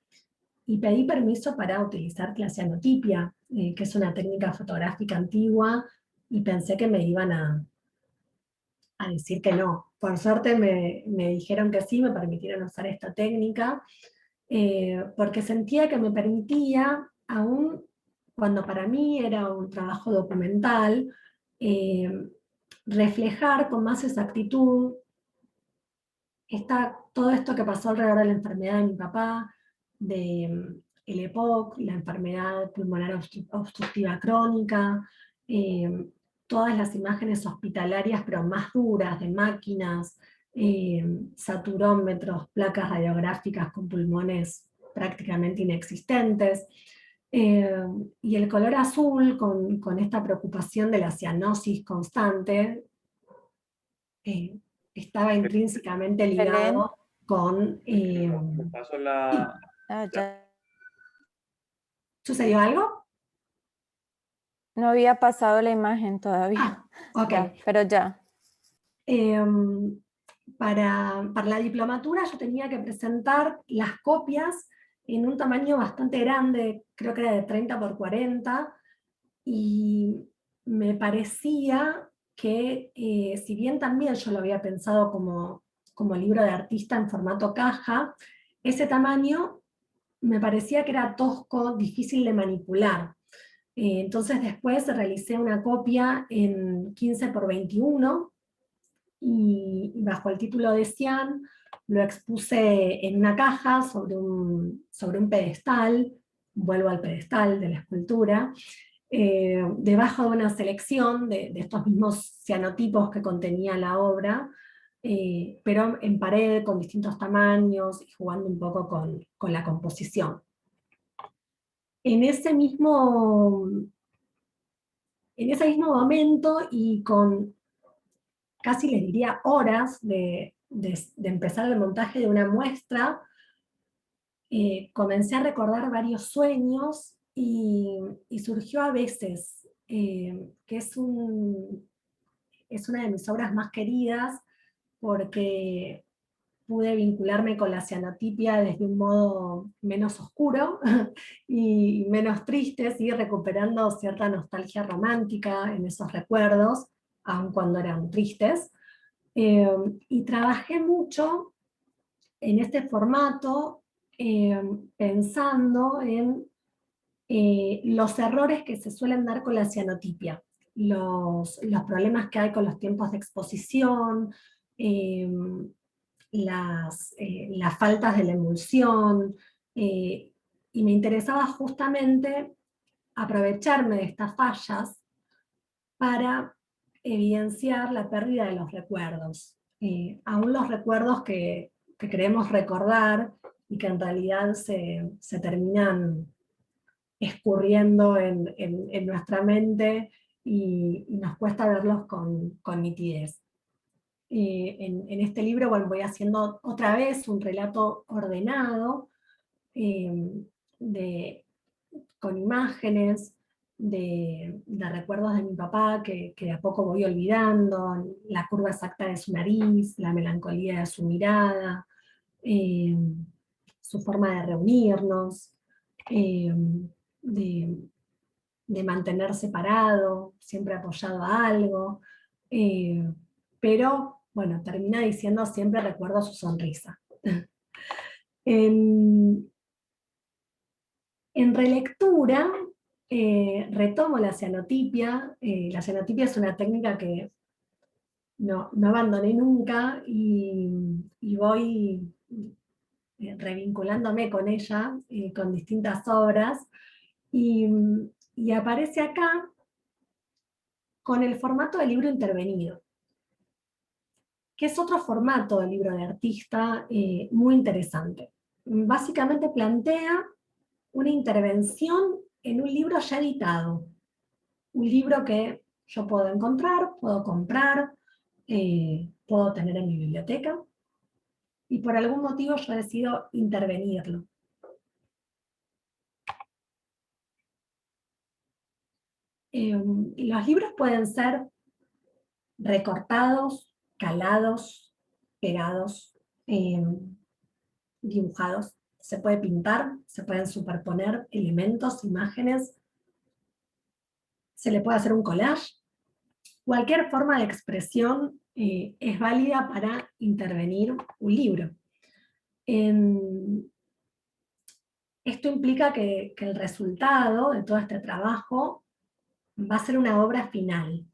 y pedí permiso para utilizar la cianotipia, que es una técnica fotográfica antigua, y pensé que me iban a decir que no. Por suerte me dijeron que sí, me permitieron usar esta técnica, porque sentía que me permitía, aún cuando para mí era un trabajo documental, reflejar con más exactitud todo esto que pasó alrededor de la enfermedad de mi papá, de el EPOC, la enfermedad pulmonar obstructiva crónica, todas las imágenes hospitalarias, pero más duras, de máquinas, saturómetros, placas radiográficas con pulmones prácticamente inexistentes, y el color azul con esta preocupación de la cianosis constante, estaba intrínsecamente Belén. ligado con... Me paso la... Ya. ¿Sucedió algo? No había pasado la imagen todavía. Ok. Ya, pero ya. Para la diplomatura yo tenía que presentar las copias en un tamaño bastante grande, creo que era de 30 por 40, y me parecía que, si bien también yo lo había pensado como libro de artista en formato caja, ese tamaño me parecía que era tosco, difícil de manipular. Entonces después realicé una copia en 15 por 21, y bajo el título de Cian lo expuse en una caja sobre un pedestal, vuelvo al pedestal de la escultura, debajo de una selección de estos mismos cianotipos que contenía la obra, pero en pared con distintos tamaños y jugando un poco con la composición. En ese mismo momento, y con casi les diría horas de empezar el montaje de una muestra, comencé a recordar varios sueños, y surgió A veces, que es una de mis obras más queridas, porque pude vincularme con la cianotipia desde un modo menos oscuro y menos triste, ¿sí? Recuperando cierta nostalgia romántica en esos recuerdos, aun cuando eran tristes. Y trabajé mucho en este formato, pensando en los errores que se suelen dar con la cianotipia. los problemas que hay con los tiempos de exposición, las faltas de la emulsión, y me interesaba justamente aprovecharme de estas fallas para evidenciar la pérdida de los recuerdos. Aún los recuerdos que queremos recordar y que en realidad se terminan escurriendo en nuestra mente y nos cuesta verlos con nitidez. En este libro, bueno, voy haciendo otra vez un relato ordenado, con imágenes, de recuerdos de mi papá que de a poco voy olvidando, la curva exacta de su nariz, la melancolía de su mirada, su forma de reunirnos, de, de mantenerse parado, siempre apoyado a algo, pero bueno, termina diciendo siempre recuerdo su sonrisa. En relectura, retomo la cianotipia. La cianotipia es una técnica que no abandoné nunca y voy revinculándome con ella, con distintas obras, y aparece acá con el formato de libro intervenido, que es otro formato de libro de artista muy interesante. Básicamente plantea una intervención en un libro ya editado, un libro que yo puedo encontrar, puedo comprar, puedo tener en mi biblioteca, y por algún motivo yo decido intervenirlo. Los libros pueden ser recortados, calados, pegados, dibujados. Se puede pintar, se pueden superponer elementos, imágenes, se le puede hacer un collage. Cualquier forma de expresión es válida para intervenir un libro. Esto implica que el resultado de todo este trabajo va a ser una obra final.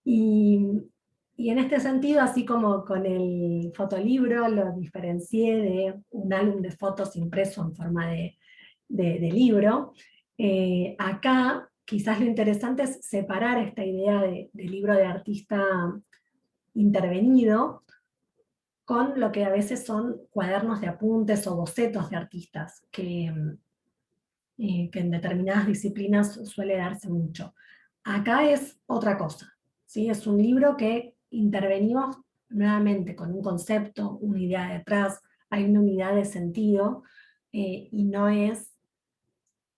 Y en este sentido, así como con el fotolibro lo diferencié de un álbum de fotos impreso en forma de libro, acá quizás lo interesante es separar esta idea de libro de artista intervenido con lo que a veces son cuadernos de apuntes o bocetos de artistas, que en determinadas disciplinas suele darse mucho. Acá es otra cosa, ¿sí? Es un libro que intervenimos nuevamente con un concepto, una idea detrás, hay una unidad de sentido, y no es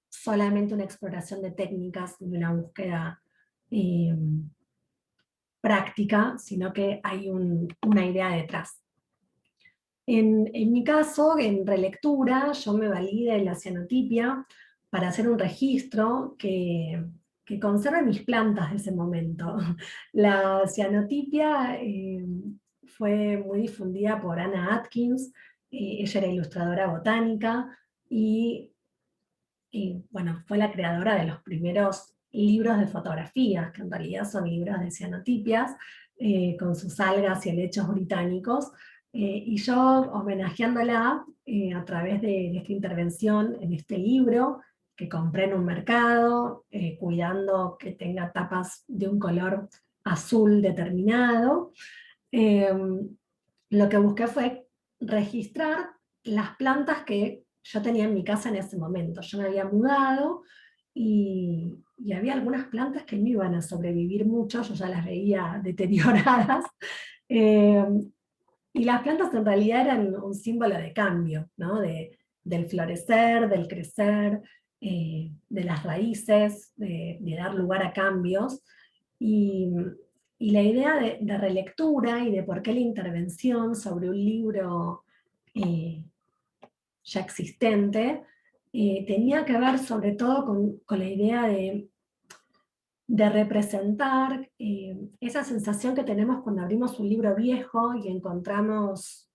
solamente una exploración de técnicas, de una búsqueda práctica, sino que hay una idea detrás. En mi caso, en relectura, yo me valí de la cianotipia para hacer un registro que conserve mis plantas de ese momento. La cianotipia fue muy difundida por Anna Atkins, ella era ilustradora botánica, y bueno, fue la creadora de los primeros libros de fotografías, que en realidad son libros de cianotipias, con sus algas y helechos británicos, y yo homenajeándola a través de esta intervención en este libro, que compré en un mercado, cuidando que tenga tapas de un color azul determinado, lo que busqué fue registrar las plantas que yo tenía en mi casa en ese momento. Yo me había mudado y había algunas plantas que no iban a sobrevivir mucho, yo ya las veía deterioradas. Y las plantas en realidad eran un símbolo de cambio, ¿no? Del florecer, del crecer, de las raíces, de dar lugar a cambios. Y la idea de relectura y de por qué la intervención sobre un libro ya existente, tenía que ver sobre todo con la idea de representar esa sensación que tenemos cuando abrimos un libro viejo y encontramos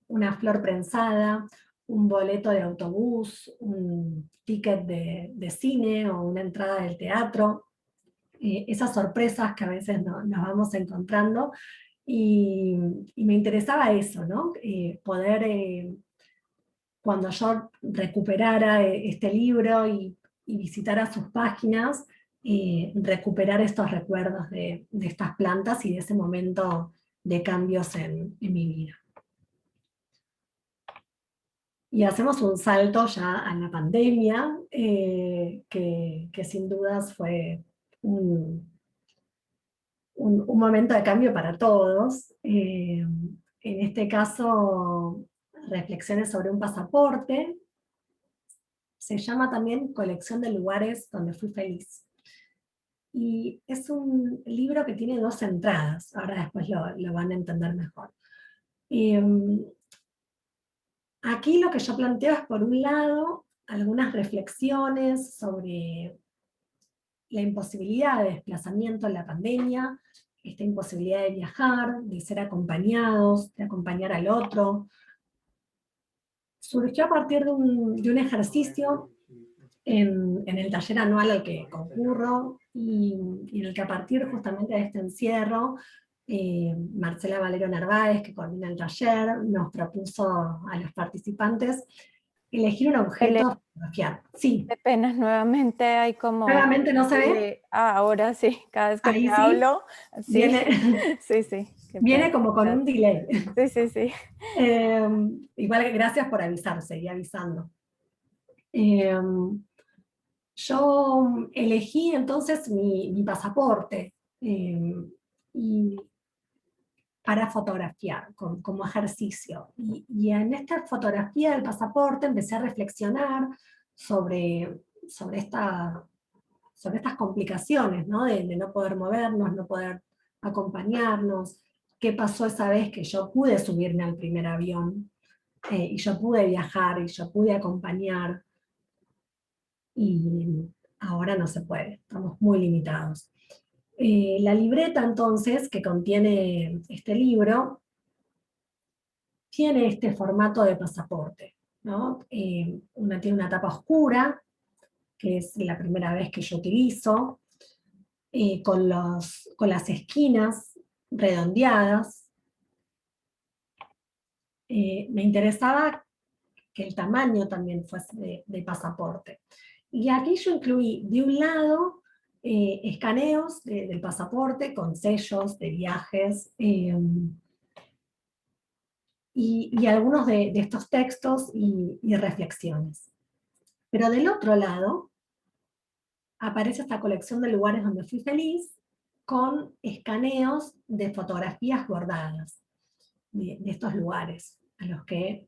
una flor prensada, un boleto de autobús, un ticket de cine o una entrada del teatro. esas sorpresas que a veces nos vamos encontrando, y me interesaba eso, ¿no? Poder, cuando yo recuperara este libro y visitara sus páginas, recuperar estos recuerdos de estas plantas y de ese momento de cambios en mi vida. Y hacemos un salto ya a la pandemia, que sin dudas fue un momento de cambio para todos. En este caso, reflexiones sobre un pasaporte. Se llama también Colección de lugares donde fui feliz. Y es un libro que tiene 2 entradas, ahora después lo van a entender mejor. Aquí lo que yo planteo es, por un lado, algunas reflexiones sobre la imposibilidad de desplazamiento en la pandemia, esta imposibilidad de viajar, de ser acompañados, de acompañar al otro. Surgió a partir de un ejercicio en el taller anual al que concurro, y en el que, a partir justamente de este encierro, Marcela Valero Narváez, que coordina el taller, nos propuso a los participantes elegir un objeto a fotografiar. Sí. Qué pena, nuevamente hay como... ¿Nuevamente no se ve? ahora sí, cada vez que Ahí te sí. hablo, sí, Viene, sí, sí, qué pena. viene como con un delay. Sí, sí, sí. Igual, gracias por avisar, seguí avisando. Eh, yo elegí entonces mi pasaporte, y para fotografiar, como ejercicio. Y en esta fotografía del pasaporte empecé a reflexionar sobre, sobre estas complicaciones, ¿no? De no poder movernos, no poder acompañarnos. ¿Qué pasó esa vez que yo pude subirme al primer avión, y yo pude viajar, y yo pude acompañar, y ahora no se puede, estamos muy limitados? La libreta, entonces, que contiene este libro, tiene este formato de pasaporte, ¿no? Tiene una tapa oscura, que es la primera vez que yo utilizo, con las esquinas redondeadas. Me interesaba que el tamaño también fuese de pasaporte. Y aquí yo incluí, de un lado, escaneos del pasaporte con sellos de viajes, y algunos de estos textos y reflexiones. Pero del otro lado aparece esta colección de lugares donde fui feliz, con escaneos de fotografías bordadas de estos lugares a los que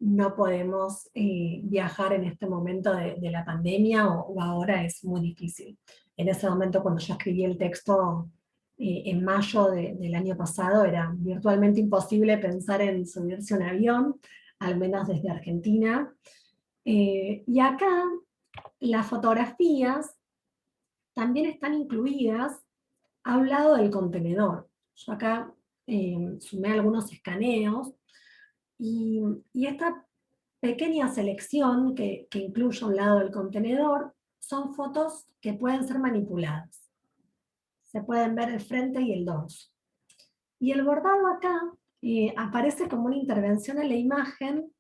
no podemos viajar en este momento de la pandemia, o ahora es muy difícil. En ese momento, cuando yo escribí el texto, en mayo del año pasado, era virtualmente imposible pensar en subirse a un avión, al menos desde Argentina. Y acá las fotografías también están incluidas a un lado del contenedor. Yo acá sumé algunos escaneos, y esta pequeña selección que incluye a un lado del contenedor son fotos que pueden ser manipuladas. Se pueden ver el frente y el dorso. Y el bordado acá aparece como una intervención en la imagen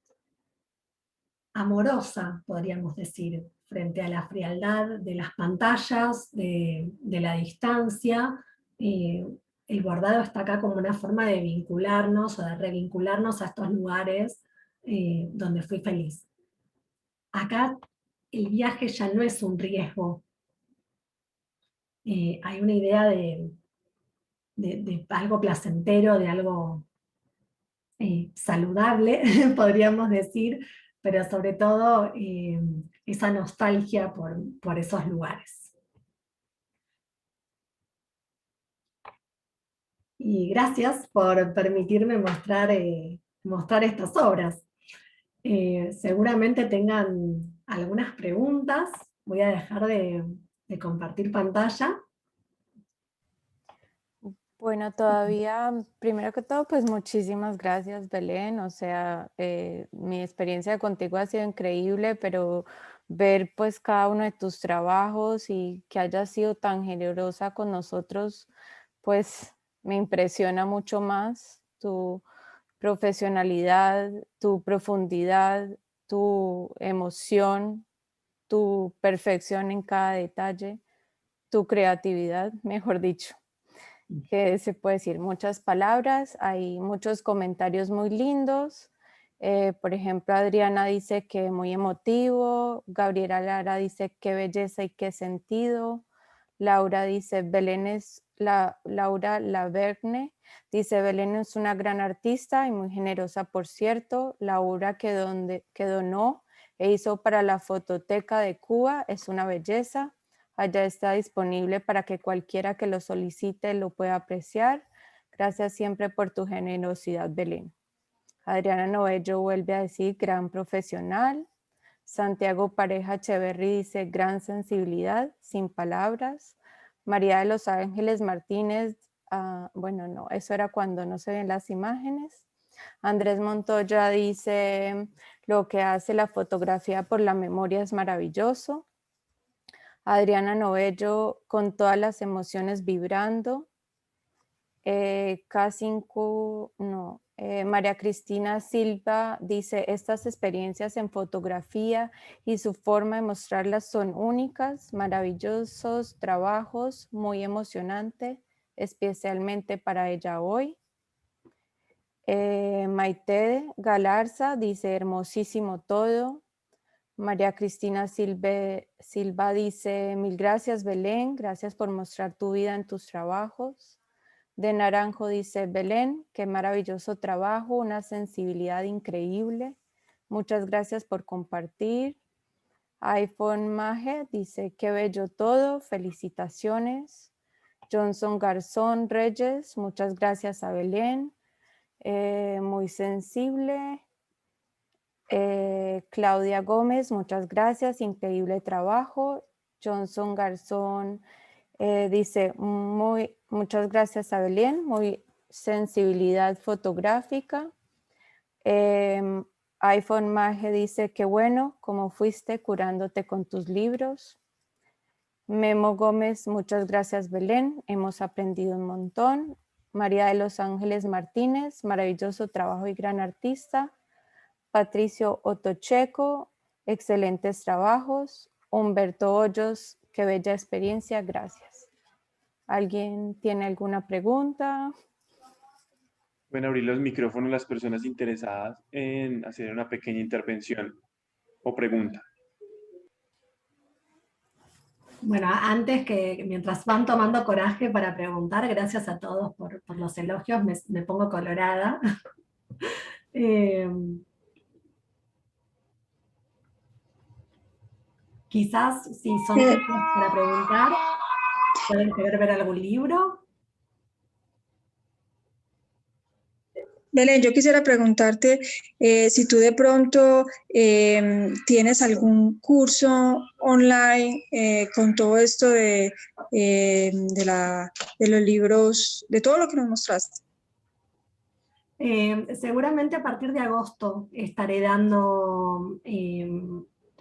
amorosa, podríamos decir, frente a la frialdad de las pantallas, de la distancia. El bordado está acá como una forma de vincularnos o de revincularnos a estos lugares donde fui feliz. Acá el viaje ya no es un riesgo. Hay una idea de algo placentero, de algo saludable, podríamos decir, pero sobre todo esa nostalgia por esos lugares. Y gracias por permitirme mostrar estas obras. Seguramente tengan algunas preguntas. Voy a dejar de compartir pantalla. Bueno, todavía, primero que todo, pues muchísimas gracias, Belén. O sea, mi experiencia contigo ha sido increíble, pero ver pues cada uno de tus trabajos y que hayas sido tan generosa con nosotros, pues me impresiona mucho más tu profesionalidad, tu profundidad, tu emoción, tu perfección en cada detalle, tu creatividad, mejor dicho. Que se puede decir muchas palabras, hay muchos comentarios muy lindos. Por ejemplo, Adriana dice que muy emotivo, Gabriela Lara dice qué belleza y qué sentido, Laura dice Laura Laverne dice Belén es una gran artista y muy generosa, por cierto. Laura que donó e hizo para la Fototeca de Cuba es una belleza. Allá está disponible para que cualquiera que lo solicite lo pueda apreciar. Gracias siempre por tu generosidad, Belén. Adriana Novello vuelve a decir gran profesional. Santiago Pareja Echeverry dice gran sensibilidad, sin palabras. María de los Ángeles Martínez, bueno, no, eso era cuando no se ven las imágenes. Andrés Montoya dice lo que hace la fotografía por la memoria es maravilloso. Adriana Novello con todas las emociones vibrando. María Cristina Silva dice, estas experiencias en fotografía y su forma de mostrarlas son únicas, maravillosos trabajos, muy emocionante, especialmente para ella hoy. Maite Galarza dice, hermosísimo todo. María Cristina Silva dice, mil gracias Belén, gracias por mostrar tu vida en tus trabajos. De Naranjo dice, Belén, qué maravilloso trabajo, una sensibilidad increíble. Muchas gracias por compartir. iPhone Maje dice, qué bello todo, felicitaciones. Johnson Garzón Reyes, muchas gracias a Belén. Muy sensible. Claudia Gómez, muchas gracias, increíble trabajo. Johnson Garzón dice, muchas gracias a Belén, muy sensibilidad fotográfica. iPhone Maje dice, qué bueno, cómo fuiste curándote con tus libros. Memo Gómez, muchas gracias Belén, hemos aprendido un montón. María de los Ángeles Martínez, maravilloso trabajo y gran artista. Patricio Otocheco, excelentes trabajos. Humberto Hoyos, qué bella experiencia, gracias. ¿Alguien tiene alguna pregunta? Pueden abrir los micrófonos las personas interesadas en hacer una pequeña intervención o pregunta. Bueno, antes que, mientras van tomando coraje para preguntar, gracias a todos por los elogios, me pongo colorada. Quizás si son tiempos para preguntar, pueden querer ver algún libro. Belén, yo quisiera preguntarte si tú de pronto tienes algún curso online con todo esto de los libros, de todo lo que nos mostraste. Seguramente a partir de agosto estaré dando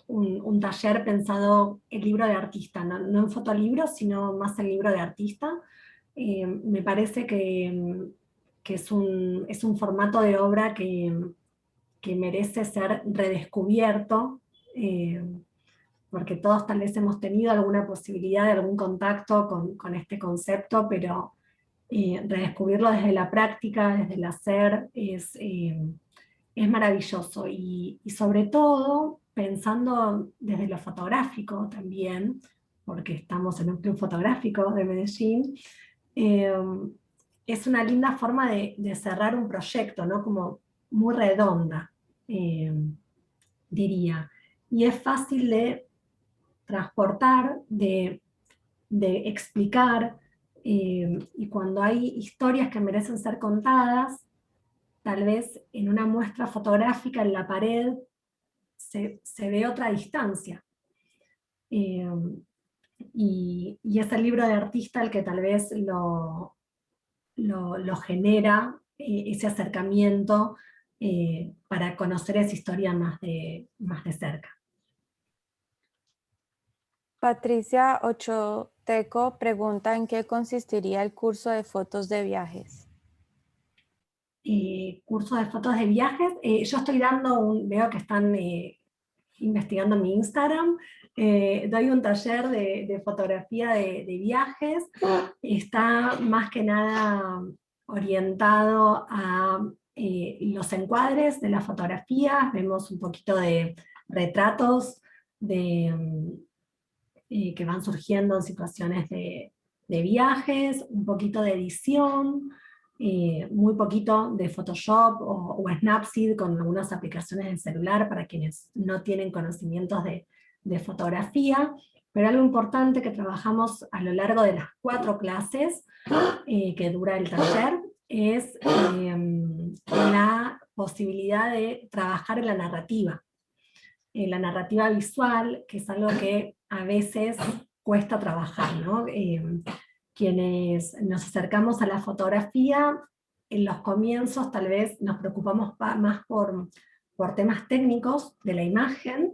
un taller pensado en libro de artista, no en fotolibro, sino más en libro de artista. Me parece que es un formato de obra que merece ser redescubierto, porque todos tal vez hemos tenido alguna posibilidad de algún contacto con este concepto, pero redescubrirlo desde la práctica, desde el hacer, es maravilloso. Y sobre todo, pensando desde lo fotográfico también, porque estamos en un club fotográfico de Medellín, es una linda forma de cerrar un proyecto, ¿no? Como muy redonda, diría. Y es fácil de transportar, de explicar, y cuando hay historias que merecen ser contadas, tal vez en una muestra fotográfica en la pared se ve otra distancia. Y es el libro de artista el que tal vez lo genera, ese acercamiento para conocer esa historia más de cerca. Patricia Ochoteco pregunta en qué consistiría el curso de fotos de viajes. Curso de fotos de viajes. Yo estoy dando veo que están investigando mi Instagram, doy un taller de fotografía de viajes, está más que nada orientado a los encuadres de las fotografías, vemos un poquito de retratos que van surgiendo en situaciones de viajes, un poquito de edición, muy poquito de Photoshop o Snapseed con algunas aplicaciones en celular para quienes no tienen conocimientos de fotografía, pero algo importante que trabajamos a lo largo de las 4 clases que dura el taller es la posibilidad de trabajar en la narrativa visual, que es algo que a veces cuesta trabajar, ¿no? Quienes nos acercamos a la fotografía, en los comienzos tal vez nos preocupamos más por temas técnicos de la imagen,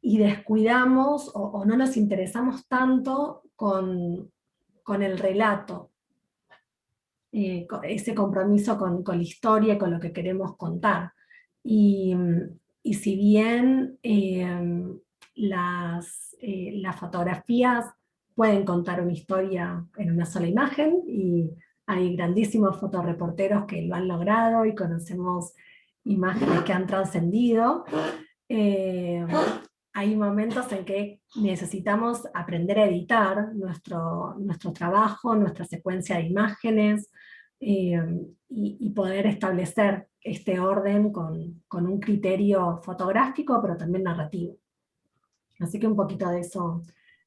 y descuidamos o no nos interesamos tanto con el relato, ese compromiso con la historia, con lo que queremos contar. Y si bien las fotografías pueden contar una historia en una sola imagen, y hay grandísimos fotoreporteros que lo han logrado, y conocemos imágenes que han trascendido, hay momentos en que necesitamos aprender a editar nuestro trabajo, nuestra secuencia de imágenes, y poder establecer este orden con un criterio fotográfico, pero también narrativo. Así que un poquito de eso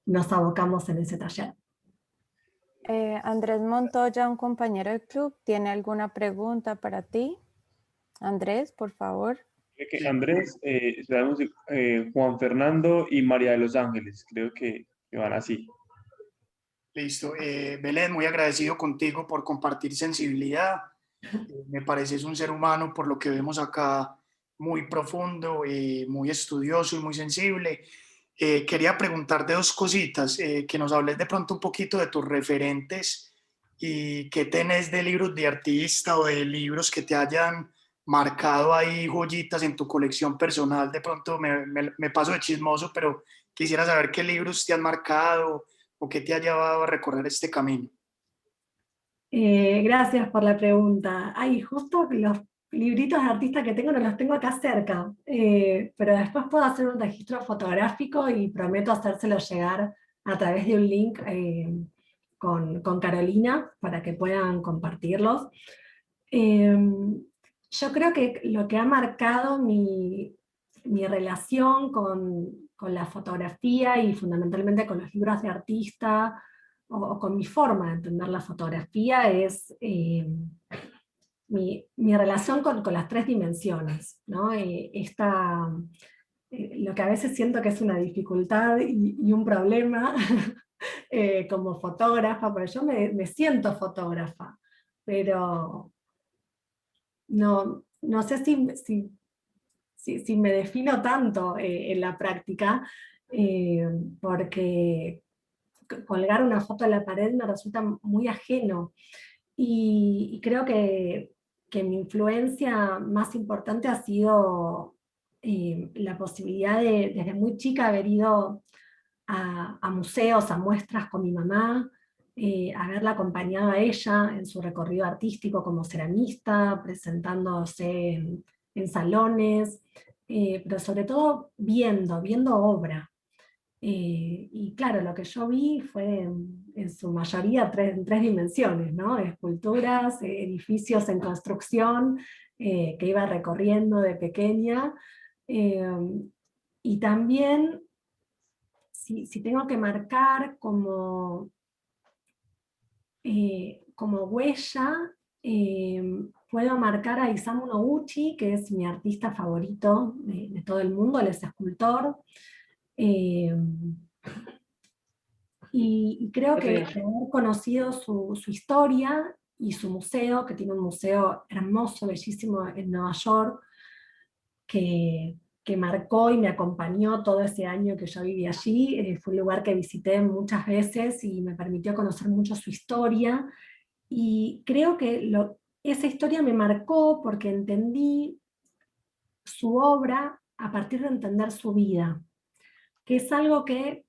nos abocamos en ese taller. Andrés Montoya, un compañero del club, ¿tiene alguna pregunta para ti? Andrés, por favor. Andrés, Juan Fernando y María de los Ángeles, creo que van así. Listo. Belén, muy agradecido contigo por compartir sensibilidad. Me pareces un ser humano, por lo que vemos acá, muy profundo, muy estudioso y muy sensible. Quería preguntarte 2 cositas, que nos hables de pronto un poquito de tus referentes y qué tenés de libros de artista o de libros que te hayan marcado ahí, joyitas en tu colección personal. De pronto me paso de chismoso, pero quisiera saber qué libros te han marcado o qué te ha llevado a recorrer este camino. Gracias por la pregunta. Ay, justo los libritos de artista que tengo no los tengo acá cerca, pero después puedo hacer un registro fotográfico y prometo hacérselo llegar a través de un link con Carolina para que puedan compartirlos. Yo creo que lo que ha marcado mi relación con la fotografía y fundamentalmente con los libros de artista, o con mi forma de entender la fotografía, es mi relación con las 3 dimensiones, ¿no? Lo que a veces siento que es una dificultad y un problema como fotógrafa, porque yo me siento fotógrafa, pero no sé si me defino tanto en la práctica, porque colgar una foto en la pared me resulta muy ajeno, y creo que mi influencia más importante ha sido la posibilidad de desde muy chica haber ido a museos, a muestras con mi mamá, haberla acompañado a ella en su recorrido artístico como ceramista, presentándose en salones, pero sobre todo viendo obra. Y claro, lo que yo vi fue en su mayoría en 3 dimensiones, ¿no? Esculturas, edificios en construcción, que iba recorriendo de pequeña, y también, si tengo que marcar como huella, puedo marcar a Isamu Noguchi, que es mi artista favorito de todo el mundo. Él es escultor, y creo que haber conocido su historia y su museo, que tiene un museo hermoso, bellísimo en Nueva York, que que marcó y me acompañó todo ese año que yo viví allí. Fue un lugar que visité muchas veces y me permitió conocer mucho su historia. Y creo que esa historia me marcó porque entendí su obra a partir de entender su vida, que es algo que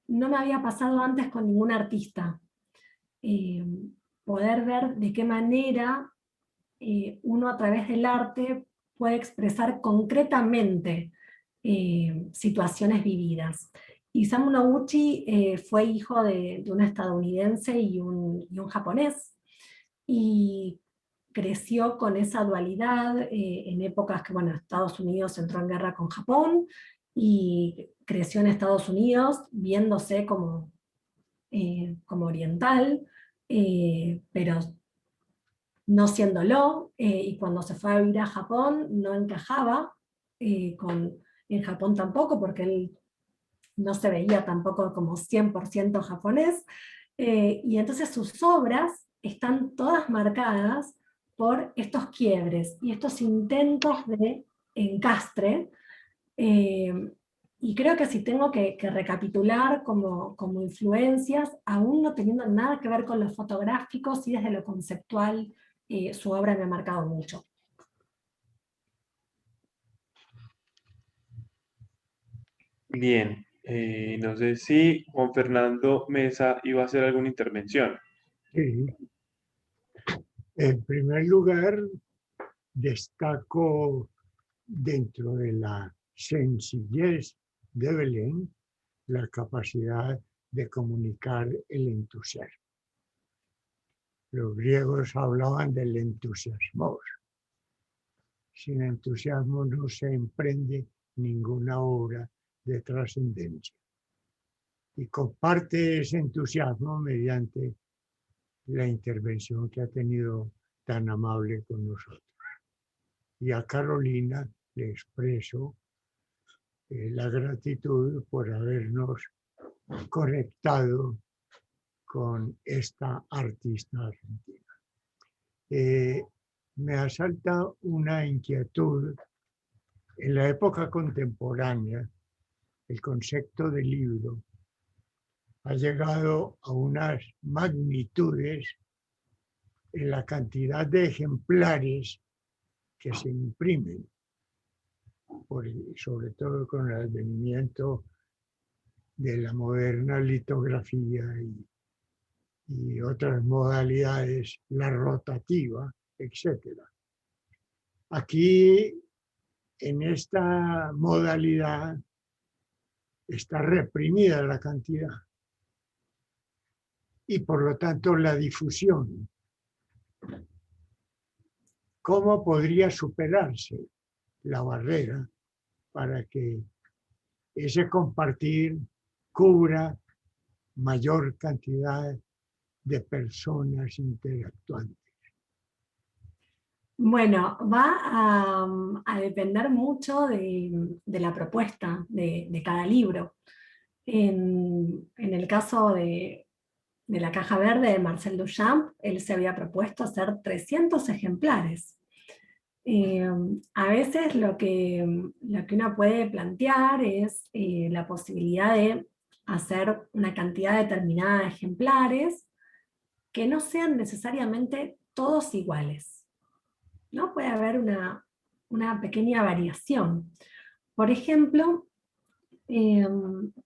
no me había pasado antes con ningún artista. Poder ver de qué manera uno a través del arte puede expresar concretamente situaciones vividas. Isamu Noguchi fue hijo de un estadounidense y un japonés, y creció con esa dualidad en épocas que, bueno, Estados Unidos entró en guerra con Japón, y creció en Estados Unidos viéndose como oriental, pero no siéndolo, y cuando se fue a vivir a Japón no encajaba en Japón tampoco, porque él no se veía tampoco como 100% japonés, y entonces sus obras están todas marcadas por estos quiebres y estos intentos de encastre, y creo que si tengo que recapitular como influencias, aún no teniendo nada que ver con lo fotográfico, sí desde lo conceptual, su obra me ha marcado mucho. Bien, no sé si Juan Fernando Mesa iba a hacer alguna intervención. Sí. En primer lugar, destaco dentro de la sencillez de Belén la capacidad de comunicar el entusiasmo. Los griegos hablaban del entusiasmo. Sin entusiasmo no se emprende ninguna obra de trascendencia. Y comparte ese entusiasmo mediante la intervención que ha tenido tan amable con nosotros. Y a Carolina le expreso la gratitud por habernos conectado con esta artista argentina. Me asalta una inquietud. En la época contemporánea, el concepto de libro ha llegado a unas magnitudes en la cantidad de ejemplares que se imprimen, sobre todo con el advenimiento de la moderna litografía y otras modalidades, la rotativa, etc. Aquí, en esta modalidad, está reprimida la cantidad y por lo tanto la difusión. ¿Cómo podría superarse la barrera para que ese compartir cubra mayor cantidad de personas interactuantes? Bueno, va a depender mucho de la propuesta de cada libro. En el caso de la caja verde de Marcel Duchamp, él se había propuesto hacer 300 ejemplares. A veces lo que uno puede plantear es la posibilidad de hacer una cantidad determinada de ejemplares que no sean necesariamente todos iguales, ¿no? Puede haber una pequeña variación. Por ejemplo,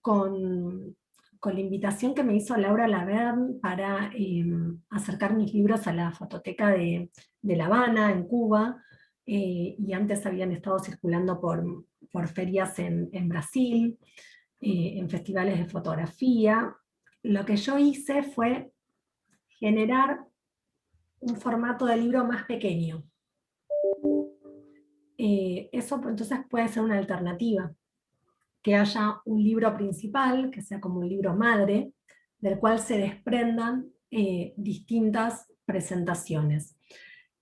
con la invitación que me hizo Laura Laverne para acercar mis libros a la fototeca de La Habana, en Cuba, y antes habían estado circulando por ferias en Brasil, en festivales de fotografía. Lo que yo hice fue generar un formato de libro más pequeño. Eso entonces puede ser una alternativa, que haya un libro principal, que sea como un libro madre, del cual se desprendan distintas presentaciones.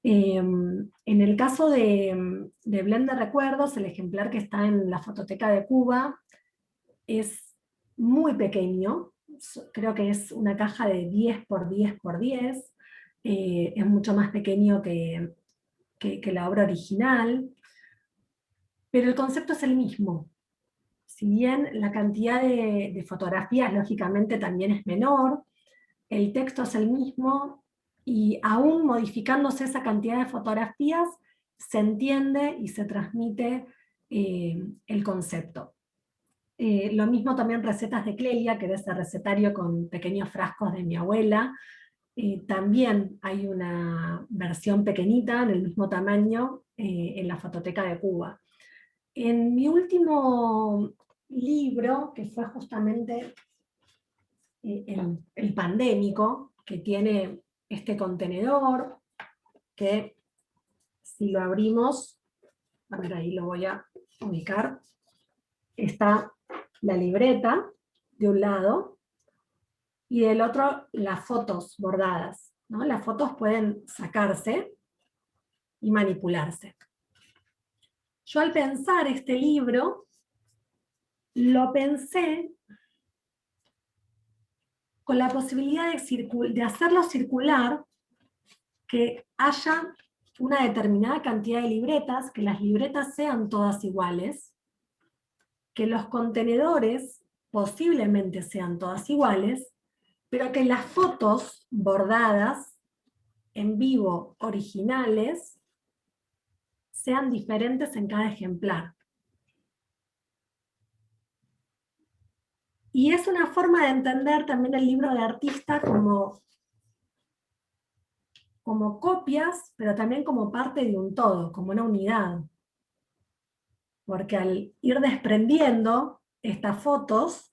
En el caso de Blend de Recuerdos, el ejemplar que está en la fototeca de Cuba es muy pequeño, creo que es una caja de 10 por 10 por 10, es mucho más pequeño que la obra original. pero el concepto es el mismo. Si bien la cantidad de fotografías lógicamente también es menor, el texto es el mismo, y aún modificándose esa cantidad de fotografías, se entiende y se transmite el concepto. Lo mismo también recetas de Clelia, que era ese recetario con pequeños frascos de mi abuela. También hay una versión pequeñita, del mismo tamaño, en la Fototeca de Cuba. En mi último libro, que fue justamente el pandémico, que tiene este contenedor, que si lo abrimos, a ver, ahí lo voy a ubicar, está la libreta de un lado, y del otro las fotos bordadas, ¿no? Las fotos pueden sacarse y manipularse. Yo al pensar este libro, lo pensé con la posibilidad de hacerlo circular, que haya una determinada cantidad de libretas, que las libretas sean todas iguales, que los contenedores posiblemente sean todas iguales, pero que las fotos bordadas en vivo originales sean diferentes en cada ejemplar. Y es una forma de entender también el libro de artista como copias, pero también como parte de un todo, como una unidad. Porque al ir desprendiendo estas fotos,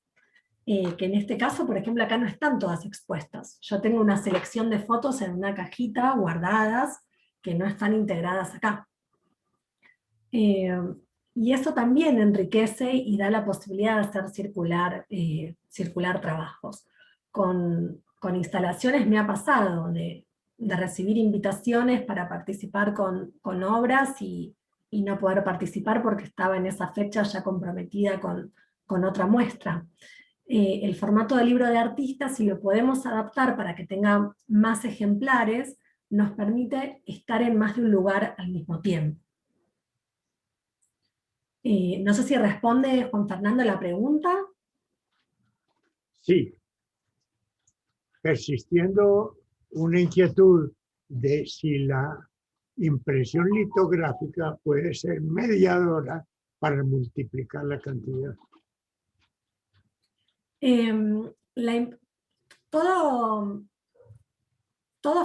que en este caso, por ejemplo, acá no están todas expuestas. Yo tengo una selección de fotos en una cajita guardadas que no están integradas acá. Y eso también enriquece y da la posibilidad de hacer circular trabajos. Con instalaciones me ha pasado de recibir invitaciones para participar con obras y no poder participar porque estaba en esa fecha ya comprometida con otra muestra. El formato de libro de artista, si lo podemos adaptar para que tenga más ejemplares, nos permite estar en más de un lugar al mismo tiempo. No sé si responde Juan Fernando la pregunta. Sí, persistiendo una inquietud de si la impresión litográfica puede ser mediadora para multiplicar la cantidad. Todo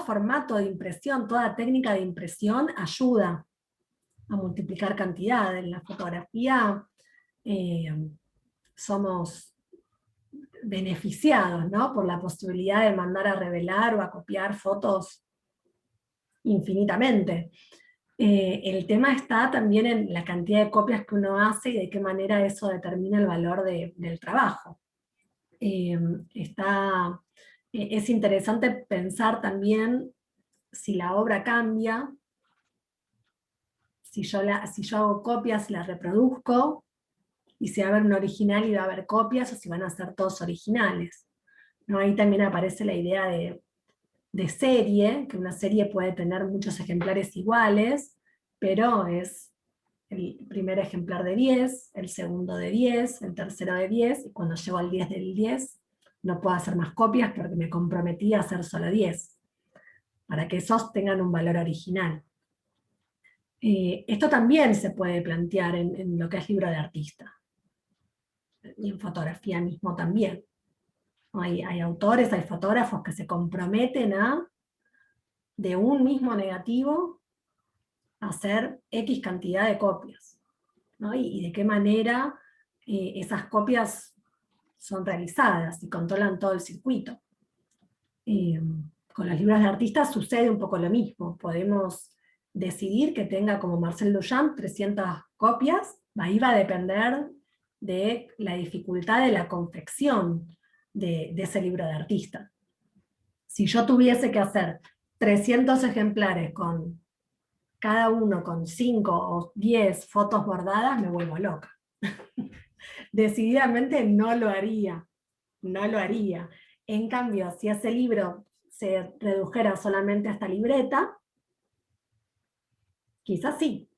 formato de impresión, toda técnica de impresión ayuda a multiplicar cantidad. En la fotografía somos beneficiados, ¿no?, por la posibilidad de mandar a revelar o a copiar fotos infinitamente. El tema está también en la cantidad de copias que uno hace y de qué manera eso determina el valor del trabajo. Es interesante pensar también si la obra cambia, si yo hago copias y las reproduzco, y si va a haber un original y va a haber copias, o si van a ser todos originales, ¿no? Ahí también aparece la idea de serie, que una serie puede tener muchos ejemplares iguales, pero es el primer ejemplar de 10, el segundo de 10, el tercero de 10, y cuando llego al 10 del 10, no puedo hacer más copias porque me comprometí a hacer solo 10, para que esos tengan un valor original. Esto también se puede plantear en lo que es libro de artista, y en fotografía mismo también. Hay autores, hay fotógrafos que se comprometen de un mismo negativo, a hacer X cantidad de copias, ¿no? Y de qué manera esas copias son realizadas y controlan todo el circuito. Con los libros de artistas sucede un poco lo mismo. Podemos decidir que tenga, como Marcel Duchamp, 300 copias. Ahí va a depender de la dificultad de la confección de ese libro de artista. Si yo tuviese que hacer 300 ejemplares con cada uno con 5 o 10 fotos bordadas, me vuelvo loca. Decididamente no lo haría. No lo haría. En cambio, si ese libro se redujera solamente a esta libreta, quizás sí.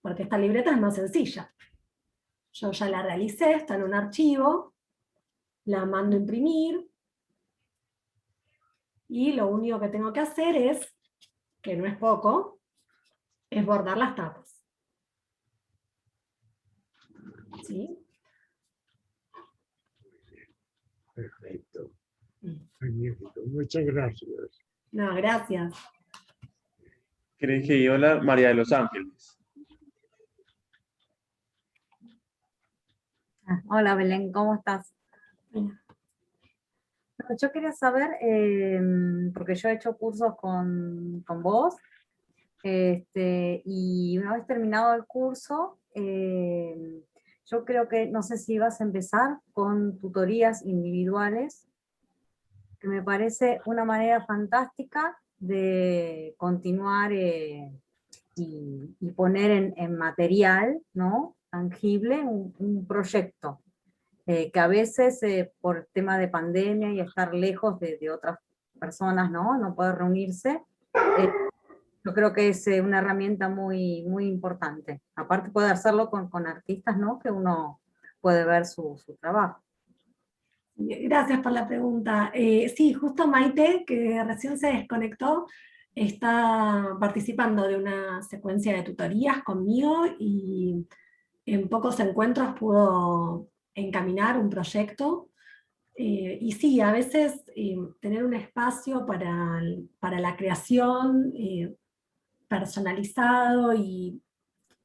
porque esta libreta es más sencilla. Yo ya la realicé, está en un archivo, la mando a imprimir, y lo único que tengo que hacer es, que no es poco, es bordar las tapas. ¿Sí? Perfecto. Magnífico. Muchas gracias. No, gracias. ¿Cree que iba a hablar María de los Ángeles? Hola Belén, ¿cómo estás? Bueno. Bueno, yo quería saber, porque yo he hecho cursos con vos, y una vez terminado el curso, yo creo que, no sé si vas a empezar con tutorías individuales, que me parece una manera fantástica de continuar y poner en material, ¿no? Tangible un proyecto. Que a veces por tema de pandemia y estar lejos de otras personas, ¿no? No poder reunirse, yo creo que es una herramienta muy, muy importante. Aparte puede hacerlo con artistas, ¿no? Que uno puede ver su trabajo. Gracias por la pregunta. Sí, justo Maite, que recién se desconectó, está participando de una secuencia de tutorías conmigo y en pocos encuentros pudo encaminar un proyecto. Y sí, a veces tener un espacio para la creación personalizado e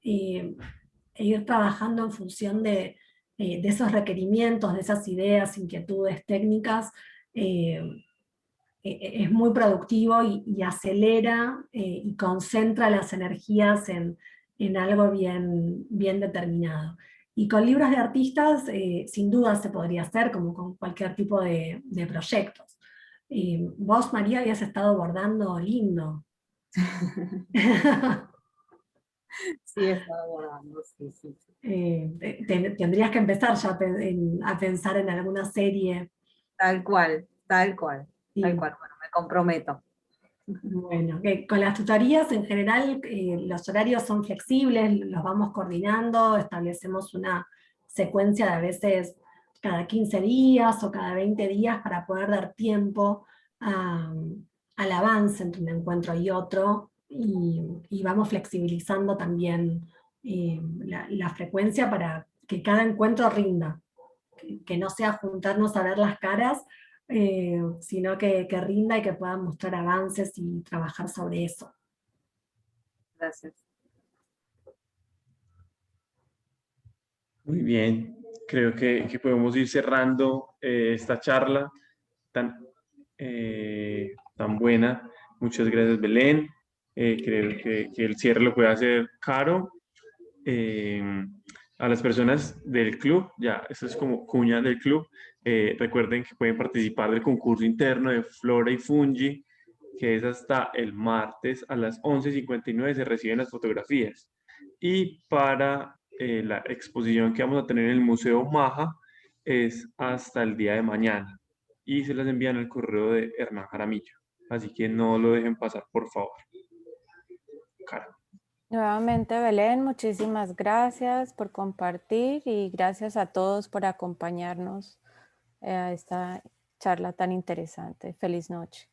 ir trabajando en función de esos requerimientos, de esas ideas, inquietudes técnicas, es muy productivo y acelera y concentra las energías en algo bien determinado. Y con libros de artistas, sin duda se podría hacer, como con cualquier tipo de proyectos. Vos, María, habías estado bordando lindo. Sí, he estado bordando, sí, sí. Tendrías que empezar ya a pensar en alguna serie. Tal cual, tal cual, Sí. tal cual. Bueno, me comprometo. Bueno, con las tutorías en general los horarios son flexibles, los vamos coordinando, establecemos una secuencia de a veces cada 15 días o cada 20 días para poder dar tiempo al avance entre un encuentro y otro, y vamos flexibilizando también la frecuencia para que cada encuentro rinda, que no sea juntarnos a ver las caras, sino que rinda y que puedan mostrar avances y trabajar sobre eso. Gracias. Muy bien, creo que podemos ir cerrando esta charla tan, tan buena. Muchas gracias, Belén. Creo que el cierre lo puede hacer Caro. A las personas del club, ya, eso es como cuña del club, recuerden que pueden participar del concurso interno de Flora y Fungi, que es hasta el martes a las 11:59 se reciben las fotografías. Y para la exposición que vamos a tener en el Museo Maja es hasta el día de mañana y se las envían al correo de Hernán Jaramillo. Así que no lo dejen pasar, por favor. Caro. Nuevamente, Belén, muchísimas gracias por compartir y gracias a todos por acompañarnos a esta charla tan interesante. Feliz noche.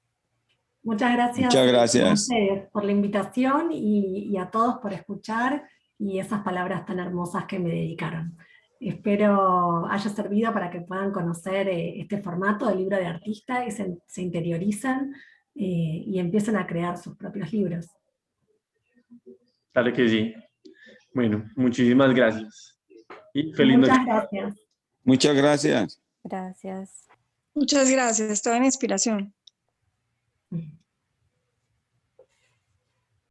Muchas gracias, Muchas gracias. a ustedes por la invitación y a todos por escuchar y esas palabras tan hermosas que me dedicaron. Espero haya servido para que puedan conocer este formato del libro de artista y se interioricen y empiecen a crear sus propios libros. Dale que sí. Bueno, muchísimas gracias. Y feliz noche. Muchas gracias. Muchas gracias. Gracias. Muchas gracias, toda una inspiración.